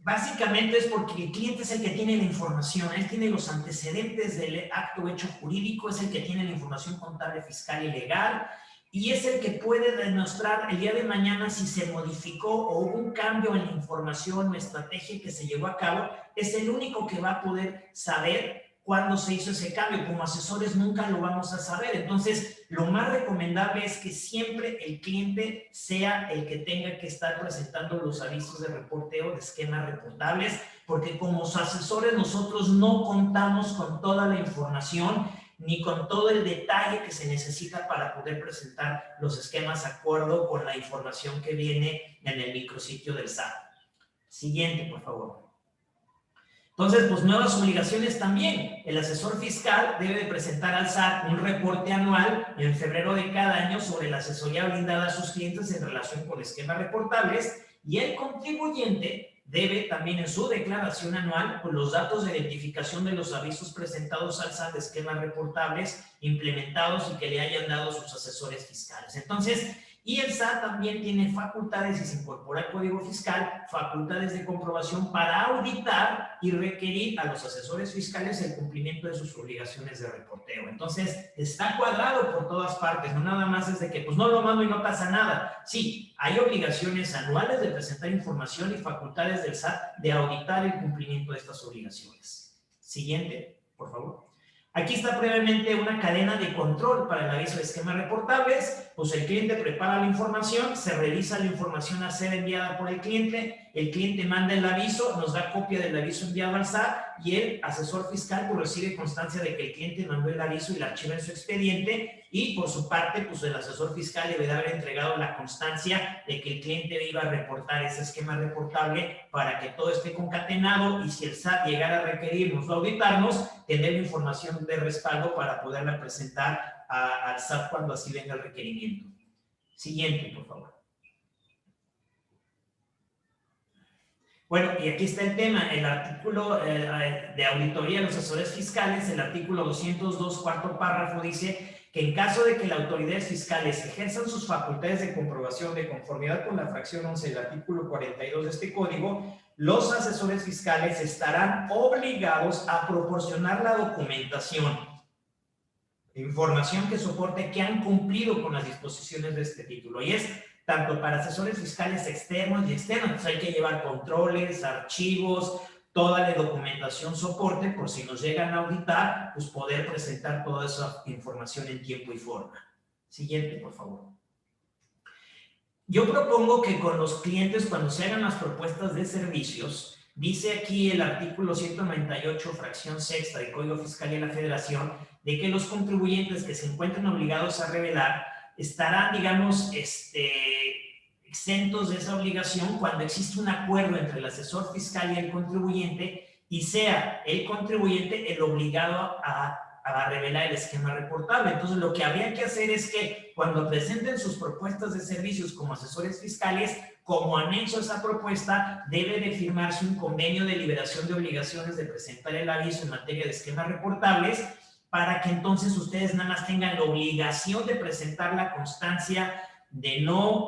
Básicamente es porque el cliente es el que tiene la información, él tiene los antecedentes del acto hecho jurídico, es el que tiene la información contable, fiscal y legal, y es el que puede demostrar el día de mañana si se modificó o hubo un cambio en la información o estrategia que se llevó a cabo, es el único que va a poder saber cuándo se hizo ese cambio. Como asesores nunca lo vamos a saber. Entonces, lo más recomendable es que siempre el cliente sea el que tenga que estar presentando los avisos de reporteo de esquemas reportables, porque como asesores nosotros no contamos con toda la información ni con todo el detalle que se necesita para poder presentar los esquemas de acuerdo con la información que viene en el micrositio del SAT. Siguiente, por favor. Entonces, pues nuevas obligaciones también. El asesor fiscal debe de presentar al SAT un reporte anual en febrero de cada año sobre la asesoría brindada a sus clientes en relación con esquemas reportables, y el contribuyente debe también en su declaración anual con los datos de identificación de los avisos presentados al SAT de esquemas reportables implementados y que le hayan dado sus asesores fiscales. Entonces, y el SAT también tiene facultades, y se incorpora al Código Fiscal, facultades de comprobación para auditar y requerir a los asesores fiscales el cumplimiento de sus obligaciones de reporteo. Entonces, está cuadrado por todas partes, no nada más es de que pues no lo mando y no pasa nada. Sí, hay obligaciones anuales de presentar información y facultades del SAT de auditar el cumplimiento de estas obligaciones. Siguiente, por favor. Aquí está brevemente una cadena de control para el aviso de esquemas reportables. Pues el cliente prepara la información, se revisa la información a ser enviada por el cliente manda el aviso, nos da copia del aviso enviado al SAT y el asesor fiscal pues recibe constancia de que el cliente mandó el aviso y la archiva en su expediente, y por su parte pues el asesor fiscal debe de haber entregado la constancia de que el cliente iba a reportar ese esquema reportable para que todo esté concatenado, y si el SAT llegara a requerirnos o auditarnos, tener información de respaldo para poderla presentar al SAT cuando así venga el requerimiento. Siguiente, por favor. Bueno, y aquí está el tema, el artículo de auditoría de los asesores fiscales, el artículo 202, cuarto párrafo, dice que en caso de que las autoridades fiscales ejerzan sus facultades de comprobación de conformidad con la fracción 11 del artículo 42 de este código, los asesores fiscales estarán obligados a proporcionar la documentación, información que soporte que han cumplido con las disposiciones de este título, y es tanto para asesores fiscales externos y externos. Entonces hay que llevar controles, archivos, toda la documentación soporte, por si nos llegan a auditar, pues poder presentar toda esa información en tiempo y forma. Siguiente, por favor. Yo propongo que con los clientes, cuando se hagan las propuestas de servicios, dice aquí el artículo 198, fracción sexta del Código Fiscal de la Federación, de que los contribuyentes que se encuentren obligados a revelar estarán, digamos, exentos de esa obligación cuando existe un acuerdo entre el asesor fiscal y el contribuyente, y sea el contribuyente el obligado a revelar el esquema reportable. Entonces, lo que habría que hacer es que cuando presenten sus propuestas de servicios como asesores fiscales, como anexo a esa propuesta, debe de firmarse un convenio de liberación de obligaciones de presentar el aviso en materia de esquemas reportables, para que entonces ustedes nada más tengan la obligación de presentar la constancia de no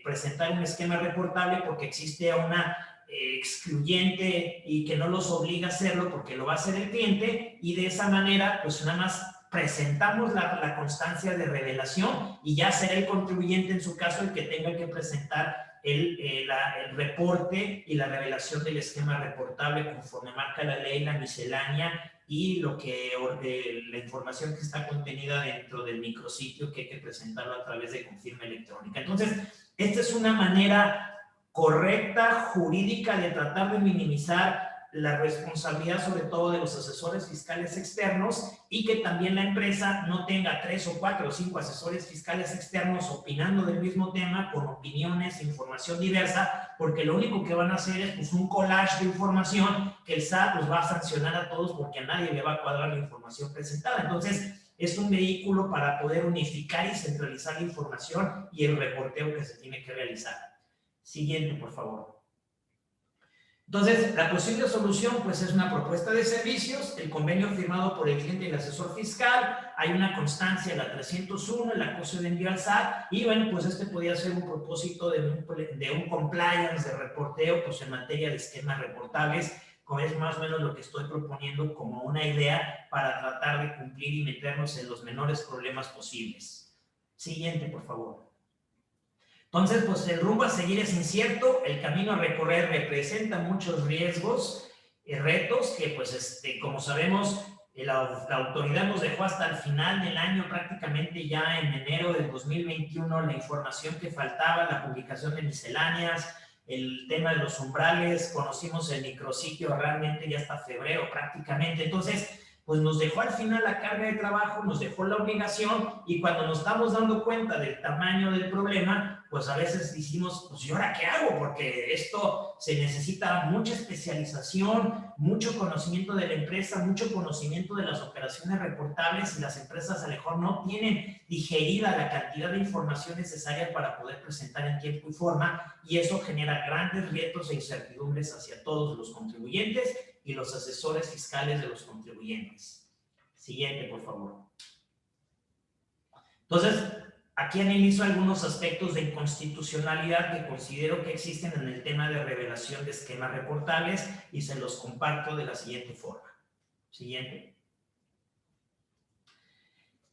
presentar un esquema reportable porque existe una excluyente y que no los obliga a hacerlo porque lo va a hacer el cliente, y de esa manera pues nada más presentamos la constancia de revelación y ya será el contribuyente en su caso el que tenga que presentar el reporte y la revelación del esquema reportable conforme marca la ley, la miscelánea y la información que está contenida dentro del micrositio que hay que presentarlo a través de confirma electrónica. Entonces, esta es una manera correcta, jurídica, de tratar de minimizar la responsabilidad sobre todo de los asesores fiscales externos, y que también la empresa no tenga 3 o 4 o 5 asesores fiscales externos opinando del mismo tema con opiniones, información diversa, porque lo único que van a hacer es pues, un collage de información que el SAT los va a sancionar a todos porque a nadie le va a cuadrar la información presentada. Entonces, es un vehículo para poder unificar y centralizar la información y el reporteo que se tiene que realizar. Siguiente, por favor. Entonces, la posible solución pues es una propuesta de servicios, el convenio firmado por el cliente y el asesor fiscal, hay una constancia, la 301, el acoso de envío al SAT, y bueno, pues este podría ser un propósito de un compliance, de reporteo, pues en materia de esquemas reportables, como es más o menos lo que estoy proponiendo como una idea para tratar de cumplir y meternos en los menores problemas posibles. Siguiente, por favor. Entonces, pues el rumbo a seguir es incierto, el camino a recorrer representa muchos riesgos y retos que, pues, como sabemos, la autoridad nos dejó hasta el final del año, prácticamente ya en enero del 2021, la información que faltaba, la publicación de misceláneas, el tema de los umbrales, conocimos el micrositio realmente ya hasta febrero prácticamente. Entonces, pues nos dejó al final la carga de trabajo, nos dejó la obligación, y cuando nos estamos dando cuenta del tamaño del problema, pues a veces decimos, pues ¿y ahora qué hago? Porque esto se necesita mucha especialización, mucho conocimiento de la empresa, mucho conocimiento de las operaciones reportables, y las empresas a lo mejor no tienen digerida la cantidad de información necesaria para poder presentar en tiempo y forma, y eso genera grandes retos e incertidumbres hacia todos los contribuyentes y los asesores fiscales de los contribuyentes. Siguiente, por favor. Entonces, aquí analizo algunos aspectos de inconstitucionalidad que considero que existen en el tema de revelación de esquemas reportables, y se los comparto de la siguiente forma. Siguiente.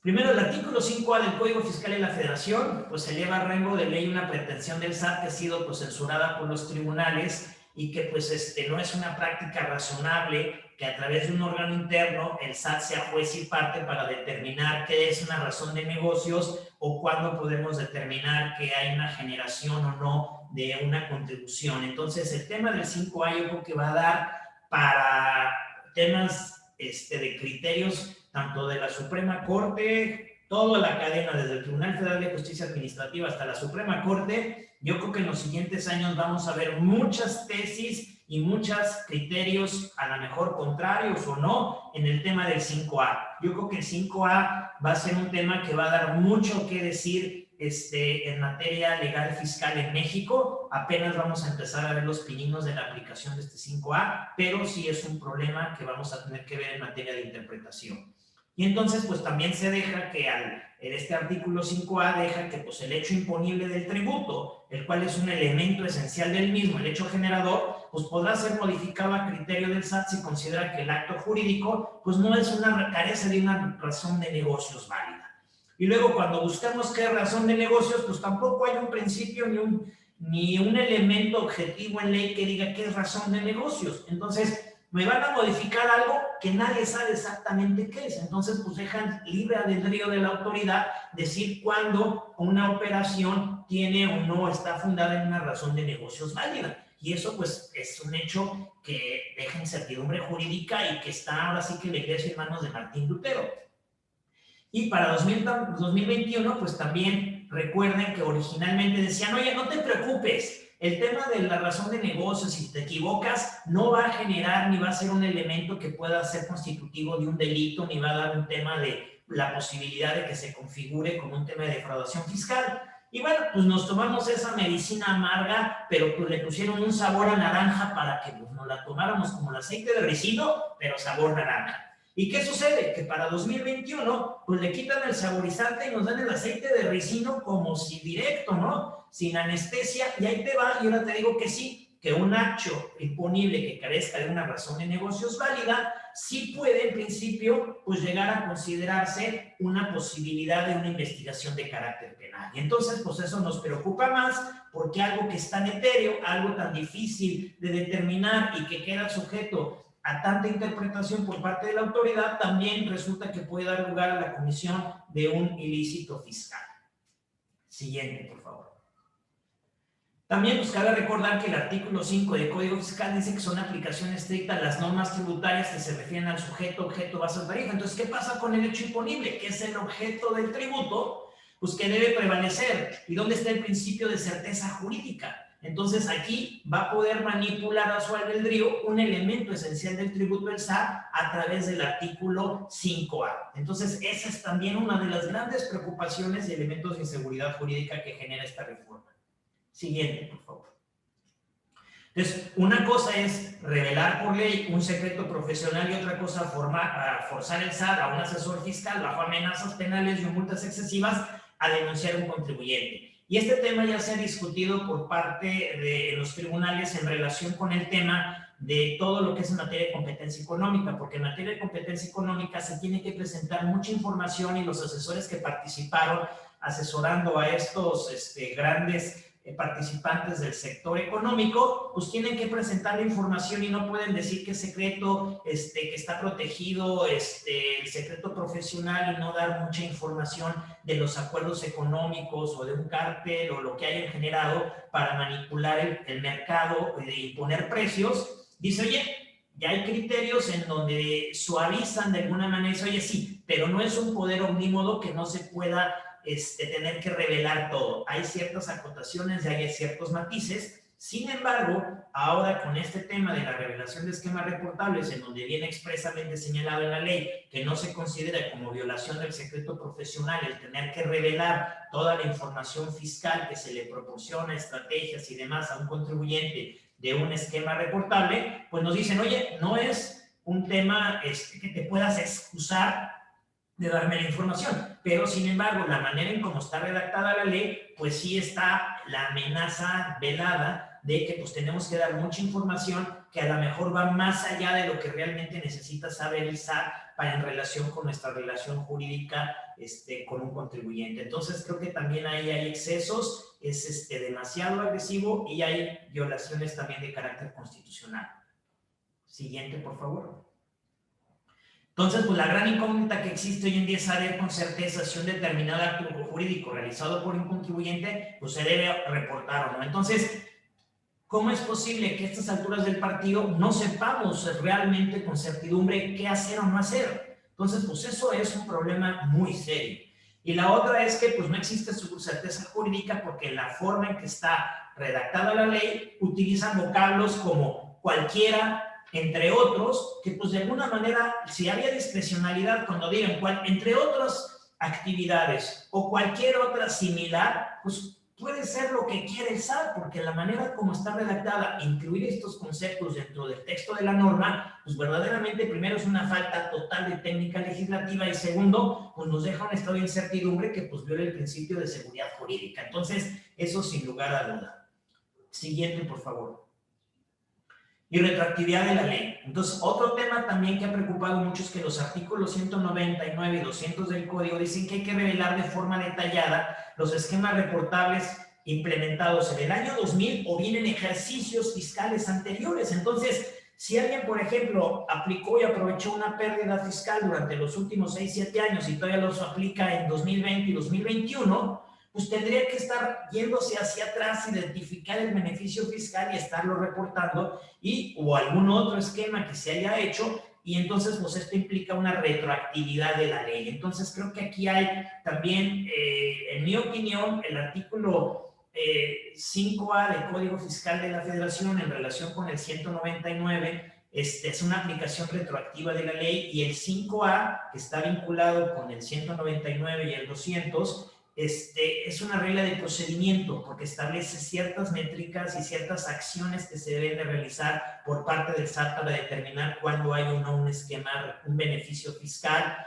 Primero, el artículo 5A del Código Fiscal de la Federación, pues eleva a rango de ley una pretensión del SAT que ha sido pues censurada por los tribunales, y que pues no es una práctica razonable que a través de un órgano interno el SAT sea juez y parte para determinar qué es una razón de negocios o cuándo podemos determinar que hay una generación o no de una contribución. Entonces, el tema del 5A yo creo que va a dar para temas de criterios tanto de la Suprema Corte, toda la cadena, desde el Tribunal Federal de Justicia Administrativa hasta la Suprema Corte. Yo creo que en los siguientes años vamos a ver muchas tesis y muchos criterios, a lo mejor contrarios o no, en el tema del 5A. Yo creo que el 5A va a ser un tema que va a dar mucho que decir en materia legal fiscal en México. Apenas vamos a empezar a ver los pininos de la aplicación de este 5A, pero sí es un problema que vamos a tener que ver en materia de interpretación. Y entonces, pues también se deja que en este artículo 5A deja que pues el hecho imponible del tributo, el cual es un elemento esencial del mismo, el hecho generador, pues podrá ser modificado a criterio del SAT si considera que el acto jurídico pues no es carece de una razón de negocios válida. Y luego cuando buscamos qué razón de negocios, pues tampoco hay un principio ni un elemento objetivo en ley que diga qué es razón de negocios. Entonces, me van a modificar algo que nadie sabe exactamente qué es. Entonces, pues dejan libre albedrío de la autoridad decir cuándo una operación tiene o no está fundada en una razón de negocios válida. Y eso, pues, es un hecho que deja incertidumbre jurídica y que está ahora sí que la iglesia en manos de Martín Lutero. Y para 2021, pues también recuerden que originalmente decían, oye, no te preocupes, el tema de la razón de negocios, si te equivocas, no va a generar ni va a ser un elemento que pueda ser constitutivo de un delito, ni va a dar un tema de la posibilidad de que se configure como un tema de defraudación fiscal. Y bueno, pues nos tomamos esa medicina amarga, pero pues le pusieron un sabor a naranja para que pues, nos la tomáramos como el aceite de ricino, pero sabor naranja. ¿Y qué sucede? Que para 2021, pues le quitan el saborizante y nos dan el aceite de ricino como si directo, ¿no? Sin anestesia, y ahí te va, y ahora te digo que sí, que un acto imponible que carezca de una razón de negocios válida, sí puede en principio pues llegar a considerarse una posibilidad de una investigación de carácter penal. Y entonces pues eso nos preocupa más porque algo que es tan etéreo, algo tan difícil de determinar y que queda sujeto a tanta interpretación por parte de la autoridad, también resulta que puede dar lugar a la comisión de un ilícito fiscal. Siguiente, por favor. También pues cabe recordar que el artículo 5 del Código Fiscal dice que son aplicación estricta a las normas tributarias que se refieren al sujeto, objeto, base o tarifa. Entonces, ¿qué pasa con el hecho imponible? ¿Qué es el objeto del tributo? Pues que debe prevalecer. ¿Y dónde está el principio de certeza jurídica? Entonces, aquí va a poder manipular a su albedrío un elemento esencial del tributo del SAT a través del artículo 5A. Entonces, esa es también una de las grandes preocupaciones y elementos de inseguridad jurídica que genera esta reforma. Siguiente, por favor. Entonces, una cosa es revelar por ley un secreto profesional y otra cosa forzar el SAT a un asesor fiscal bajo amenazas penales y multas excesivas a denunciar a un contribuyente. Y este tema ya se ha discutido por parte de los tribunales en relación con el tema de todo lo que es en materia de competencia económica, porque en materia de competencia económica se tiene que presentar mucha información y los asesores que participaron asesorando a estos grandes participantes del sector económico, pues tienen que presentar la información y no pueden decir que es secreto, que está protegido, el secreto profesional y no dar mucha información de los acuerdos económicos o de un cártel o lo que hayan generado para manipular el mercado y poner precios. Dice, oye, ya hay criterios en donde suavizan de alguna manera, dice, oye, sí, pero no es un poder omnímodo que no se pueda tener que revelar todo. Hay ciertas acotaciones y hay ciertos matices. Sin embargo, ahora con este tema de la revelación de esquemas reportables, en donde viene expresamente señalado en la ley que no se considera como violación del secreto profesional el tener que revelar toda la información fiscal que se le proporciona, estrategias y demás a un contribuyente de un esquema reportable, pues nos dicen, oye, no es un tema que te puedas excusar de darme la información, pero sin embargo la manera en cómo está redactada la ley, pues sí está la amenaza velada de que pues tenemos que dar mucha información que a lo mejor va más allá de lo que realmente necesita saber el SAT para en relación con nuestra relación jurídica con un contribuyente. Entonces creo que también ahí hay excesos, es demasiado agresivo y hay violaciones también de carácter constitucional. Siguiente, por favor. Entonces, pues la gran incógnita que existe hoy en día es saber con certeza si un determinado acto jurídico realizado por un contribuyente pues se debe reportar o no. Entonces, ¿cómo es posible que a estas alturas del partido no sepamos realmente con certidumbre qué hacer o no hacer? Entonces, pues eso es un problema muy serio. Y la otra es que pues no existe su certeza jurídica porque la forma en que está redactada la ley utilizan vocablos como cualquiera, entre otros, que pues de alguna manera, si había discrecionalidad cuando digan entre otras actividades o cualquier otra similar, pues puede ser lo que quiere el SAT, porque la manera como está redactada, incluir estos conceptos dentro del texto de la norma, pues verdaderamente primero es una falta total de técnica legislativa y segundo, pues nos deja un estado de incertidumbre que pues viola el principio de seguridad jurídica. Entonces, eso sin lugar a duda. Siguiente, por favor. Y retroactividad de la ley. Entonces, otro tema también que ha preocupado mucho es que los artículos 199 y 200 del Código dicen que hay que revelar de forma detallada los esquemas reportables implementados en el año 2000 o bien en ejercicios fiscales anteriores. Entonces, si alguien, por ejemplo, aplicó y aprovechó una pérdida fiscal durante los últimos 6-7 años y todavía los aplica en 2020 y 2021, pues tendría que estar yéndose hacia atrás, identificar el beneficio fiscal y estarlo reportando o algún otro esquema que se haya hecho y entonces pues esto implica una retroactividad de la ley. Entonces creo que aquí hay también, en mi opinión, el artículo 5A del Código Fiscal de la Federación en relación con el 199 es una aplicación retroactiva de la ley y el 5A que está vinculado con el 199 y el 200 es una regla de procedimiento porque establece ciertas métricas y ciertas acciones que se deben de realizar por parte del SAT para determinar cuándo hay o no un esquema, un beneficio fiscal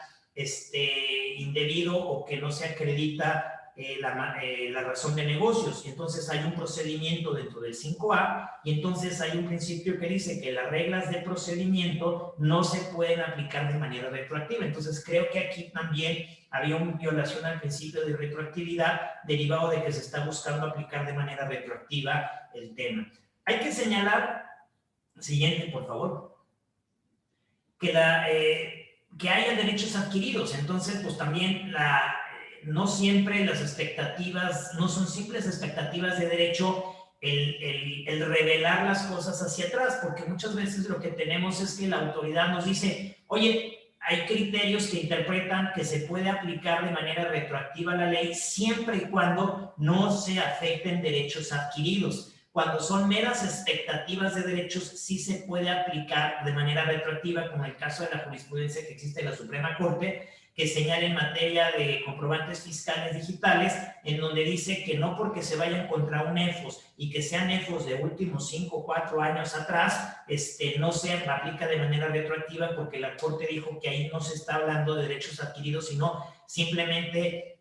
indebido o que no se acredita la razón de negocios. Y entonces hay un procedimiento dentro del 5A y entonces hay un principio que dice que las reglas de procedimiento no se pueden aplicar de manera retroactiva. Entonces creo que aquí también había una violación al principio de retroactividad derivado de que se está buscando aplicar de manera retroactiva el tema. Hay que señalar, siguiente por favor, que haya derechos adquiridos. Entonces pues también no siempre las expectativas, no son simples expectativas de derecho el revelar las cosas hacia atrás, porque muchas veces lo que tenemos es que la autoridad nos dice, oye, hay criterios que interpretan que se puede aplicar de manera retroactiva la ley siempre y cuando no se afecten derechos adquiridos. Cuando son meras expectativas de derechos, sí se puede aplicar de manera retroactiva, como el caso de la jurisprudencia que existe en la Suprema Corte, que señala en materia de comprobantes fiscales digitales, en donde dice que no porque se vayan contra un EFOS y que sean EFOS de últimos 5 o 4 años atrás, no se aplica de manera retroactiva porque la Corte dijo que ahí no se está hablando de derechos adquiridos, sino simplemente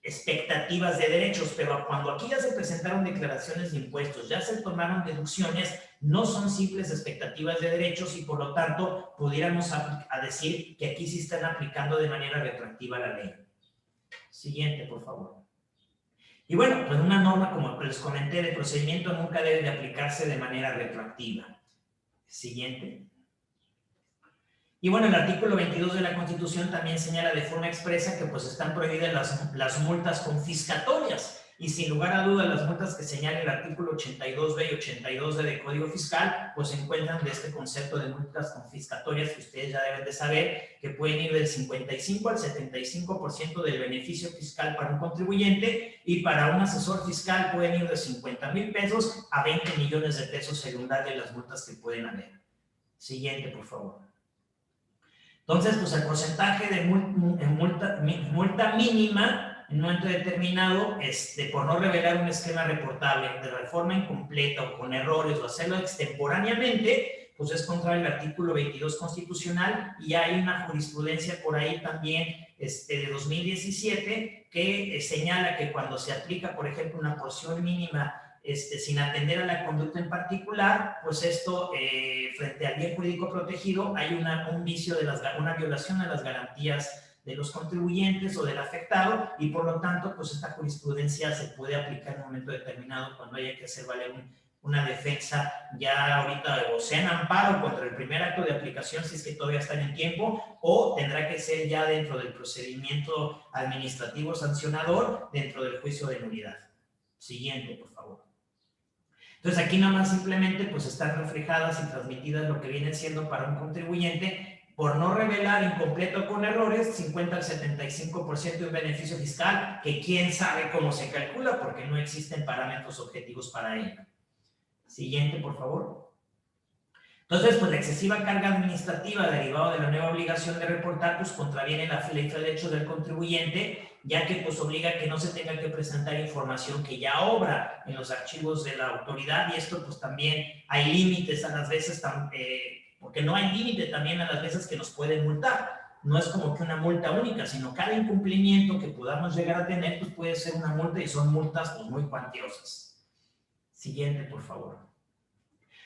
expectativas de derechos, pero cuando aquí ya se presentaron declaraciones de impuestos, ya se tomaron deducciones, no son simples expectativas de derechos y por lo tanto pudiéramos decir que aquí sí están aplicando de manera retroactiva la ley. Siguiente, por favor. Y bueno, pues una norma, como les comenté, de procedimiento nunca debe de aplicarse de manera retroactiva. Siguiente. Y bueno, el artículo 22 de la Constitución también señala de forma expresa que pues están prohibidas las multas confiscatorias. Y sin lugar a dudas, las multas que señala el artículo 82B y 82D del Código Fiscal, pues se encuentran de este concepto de multas confiscatorias que ustedes ya deben de saber, que pueden ir del 55 al 75% del beneficio fiscal para un contribuyente y para un asesor fiscal pueden ir de 50,000 pesos a 20 millones de pesos según de las multas que pueden haber. Siguiente, por favor. Entonces, pues el porcentaje de multa mínima en un momento determinado, por no revelar un esquema reportable de reforma incompleta o con errores o hacerlo extemporáneamente, pues es contra el artículo 22 constitucional y hay una jurisprudencia por ahí también de 2017 que señala que cuando se aplica, por ejemplo, una porción mínima sin atender a la conducta en particular, pues esto, frente al bien jurídico protegido, hay un vicio una violación a las garantías de los contribuyentes o del afectado y por lo tanto, pues esta jurisprudencia se puede aplicar en un momento determinado cuando haya que hacer valer una defensa ya ahorita, o sea en amparo contra el primer acto de aplicación si es que todavía están en tiempo, o tendrá que ser ya dentro del procedimiento administrativo sancionador dentro del juicio de nulidad. Siguiente, por favor. Entonces aquí nada más simplemente pues están reflejadas y transmitidas lo que viene siendo para un contribuyente por no revelar incompleto o con errores 50 al 75% de un beneficio fiscal que quién sabe cómo se calcula porque no existen parámetros objetivos para ello. Siguiente, por favor. Entonces, pues la excesiva carga administrativa derivada de la nueva obligación de reportar, pues contraviene la ley de derechos del contribuyente, ya que pues obliga a que no se tenga que presentar información que ya obra en los archivos de la autoridad y esto pues también hay límites a las veces, porque no hay límite también a las veces que nos pueden multar. No es como que una multa única, sino cada incumplimiento que podamos llegar a tener, pues puede ser una multa y son multas pues muy cuantiosas. Siguiente, por favor.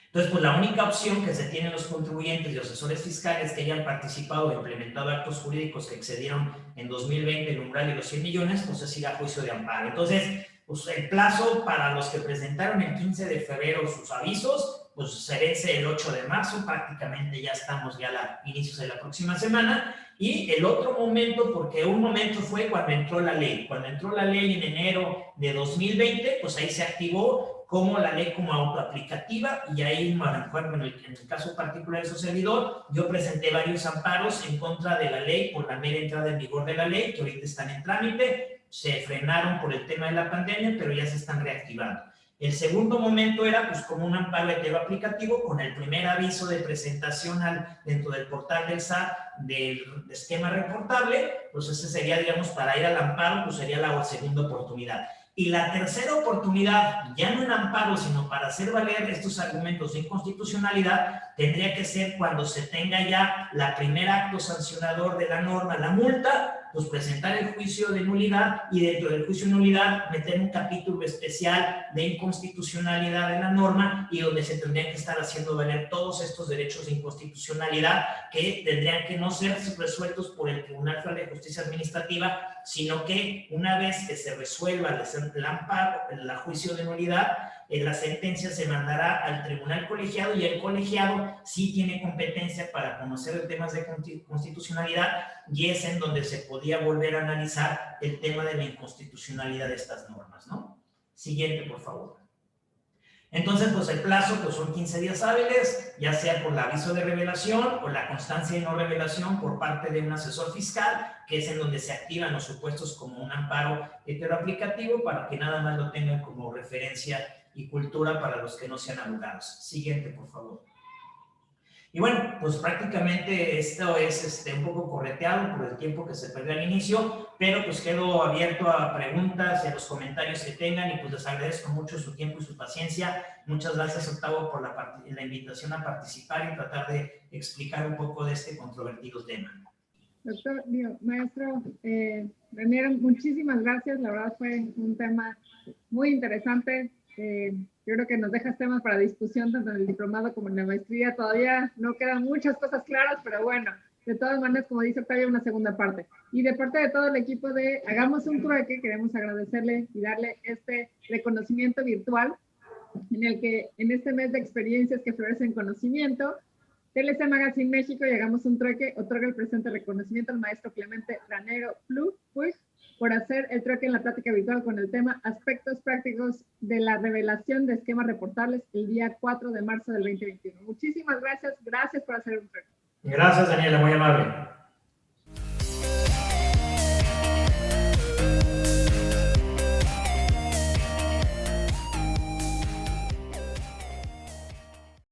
Entonces, pues la única opción que se tienen los contribuyentes y asesores fiscales que hayan participado o implementado actos jurídicos que excedieron en 2020 el umbral de los 100 millones, pues es ir a juicio de amparo. Entonces, pues el plazo para los que presentaron el 15 de febrero sus avisos, pues se vence el 8 de marzo, prácticamente ya estamos ya a inicios de la próxima semana. Y el otro momento, porque un momento fue cuando entró la ley. Cuando entró la ley en enero de 2020, pues ahí se activó como la ley como autoaplicativa y ahí, bueno, en el caso particular de su servidor, yo presenté varios amparos en contra de la ley por la mera entrada en vigor de la ley, que ahorita están en trámite, se frenaron por el tema de la pandemia, pero ya se están reactivando. El segundo momento era pues como un amparo heteroaplicativo con el primer aviso de presentación dentro del portal del SAT del esquema reportable, pues ese sería, digamos, para ir al amparo, pues sería la segunda oportunidad. Y la tercera oportunidad, ya no en amparo, sino para hacer valer estos argumentos de inconstitucionalidad, tendría que ser cuando se tenga ya la primer acto sancionador de la norma, la multa, pues presentar el juicio de nulidad y dentro del juicio de nulidad meter un capítulo especial de inconstitucionalidad de la norma y donde se tendrían que estar haciendo valer todos estos derechos de inconstitucionalidad que tendrían que no ser resueltos por el Tribunal Federal de Justicia Administrativa, sino que una vez que se resuelva el amparo, el juicio de nulidad, la sentencia se mandará al tribunal colegiado y el colegiado sí tiene competencia para conocer temas de constitucionalidad y es en donde se podía volver a analizar el tema de la inconstitucionalidad de estas normas, ¿no? Siguiente, por favor. Entonces, pues el plazo pues son 15 días hábiles, ya sea por el aviso de revelación o la constancia de no revelación por parte de un asesor fiscal, que es en donde se activan los supuestos como un amparo heteroaplicativo para que nada más lo tengan como referencia y cultura para los que no sean abogados. Siguiente, por favor. Y bueno, pues prácticamente esto es un poco correteado por el tiempo que se perdió al inicio, pero pues quedo abierto a preguntas y a los comentarios que tengan y pues les agradezco mucho su tiempo y su paciencia. Muchas gracias, Octavio, por la invitación a participar y tratar de explicar un poco de este controvertido tema. Doctor, maestro Raniero, muchísimas gracias. La verdad fue un tema muy interesante. Yo creo que nos dejas temas para discusión tanto en el diplomado como en la maestría. Todavía no quedan muchas cosas claras, pero bueno, de todas maneras, como dice Octavio, una segunda parte. Y de parte de todo el equipo de Hagamos un Trueque, queremos agradecerle y darle este reconocimiento virtual en el que en este mes de experiencias que florecen conocimiento, TLC Magazine México y Hagamos un Trueque otorga el presente reconocimiento al maestro Clemente Raniero Puig por hacer el trueque en la plática virtual con el tema Aspectos prácticos de la revelación de esquemas reportables el día 4 de marzo del 2021. Muchísimas gracias. Gracias por hacer un trueque. Gracias, Daniela, muy amable.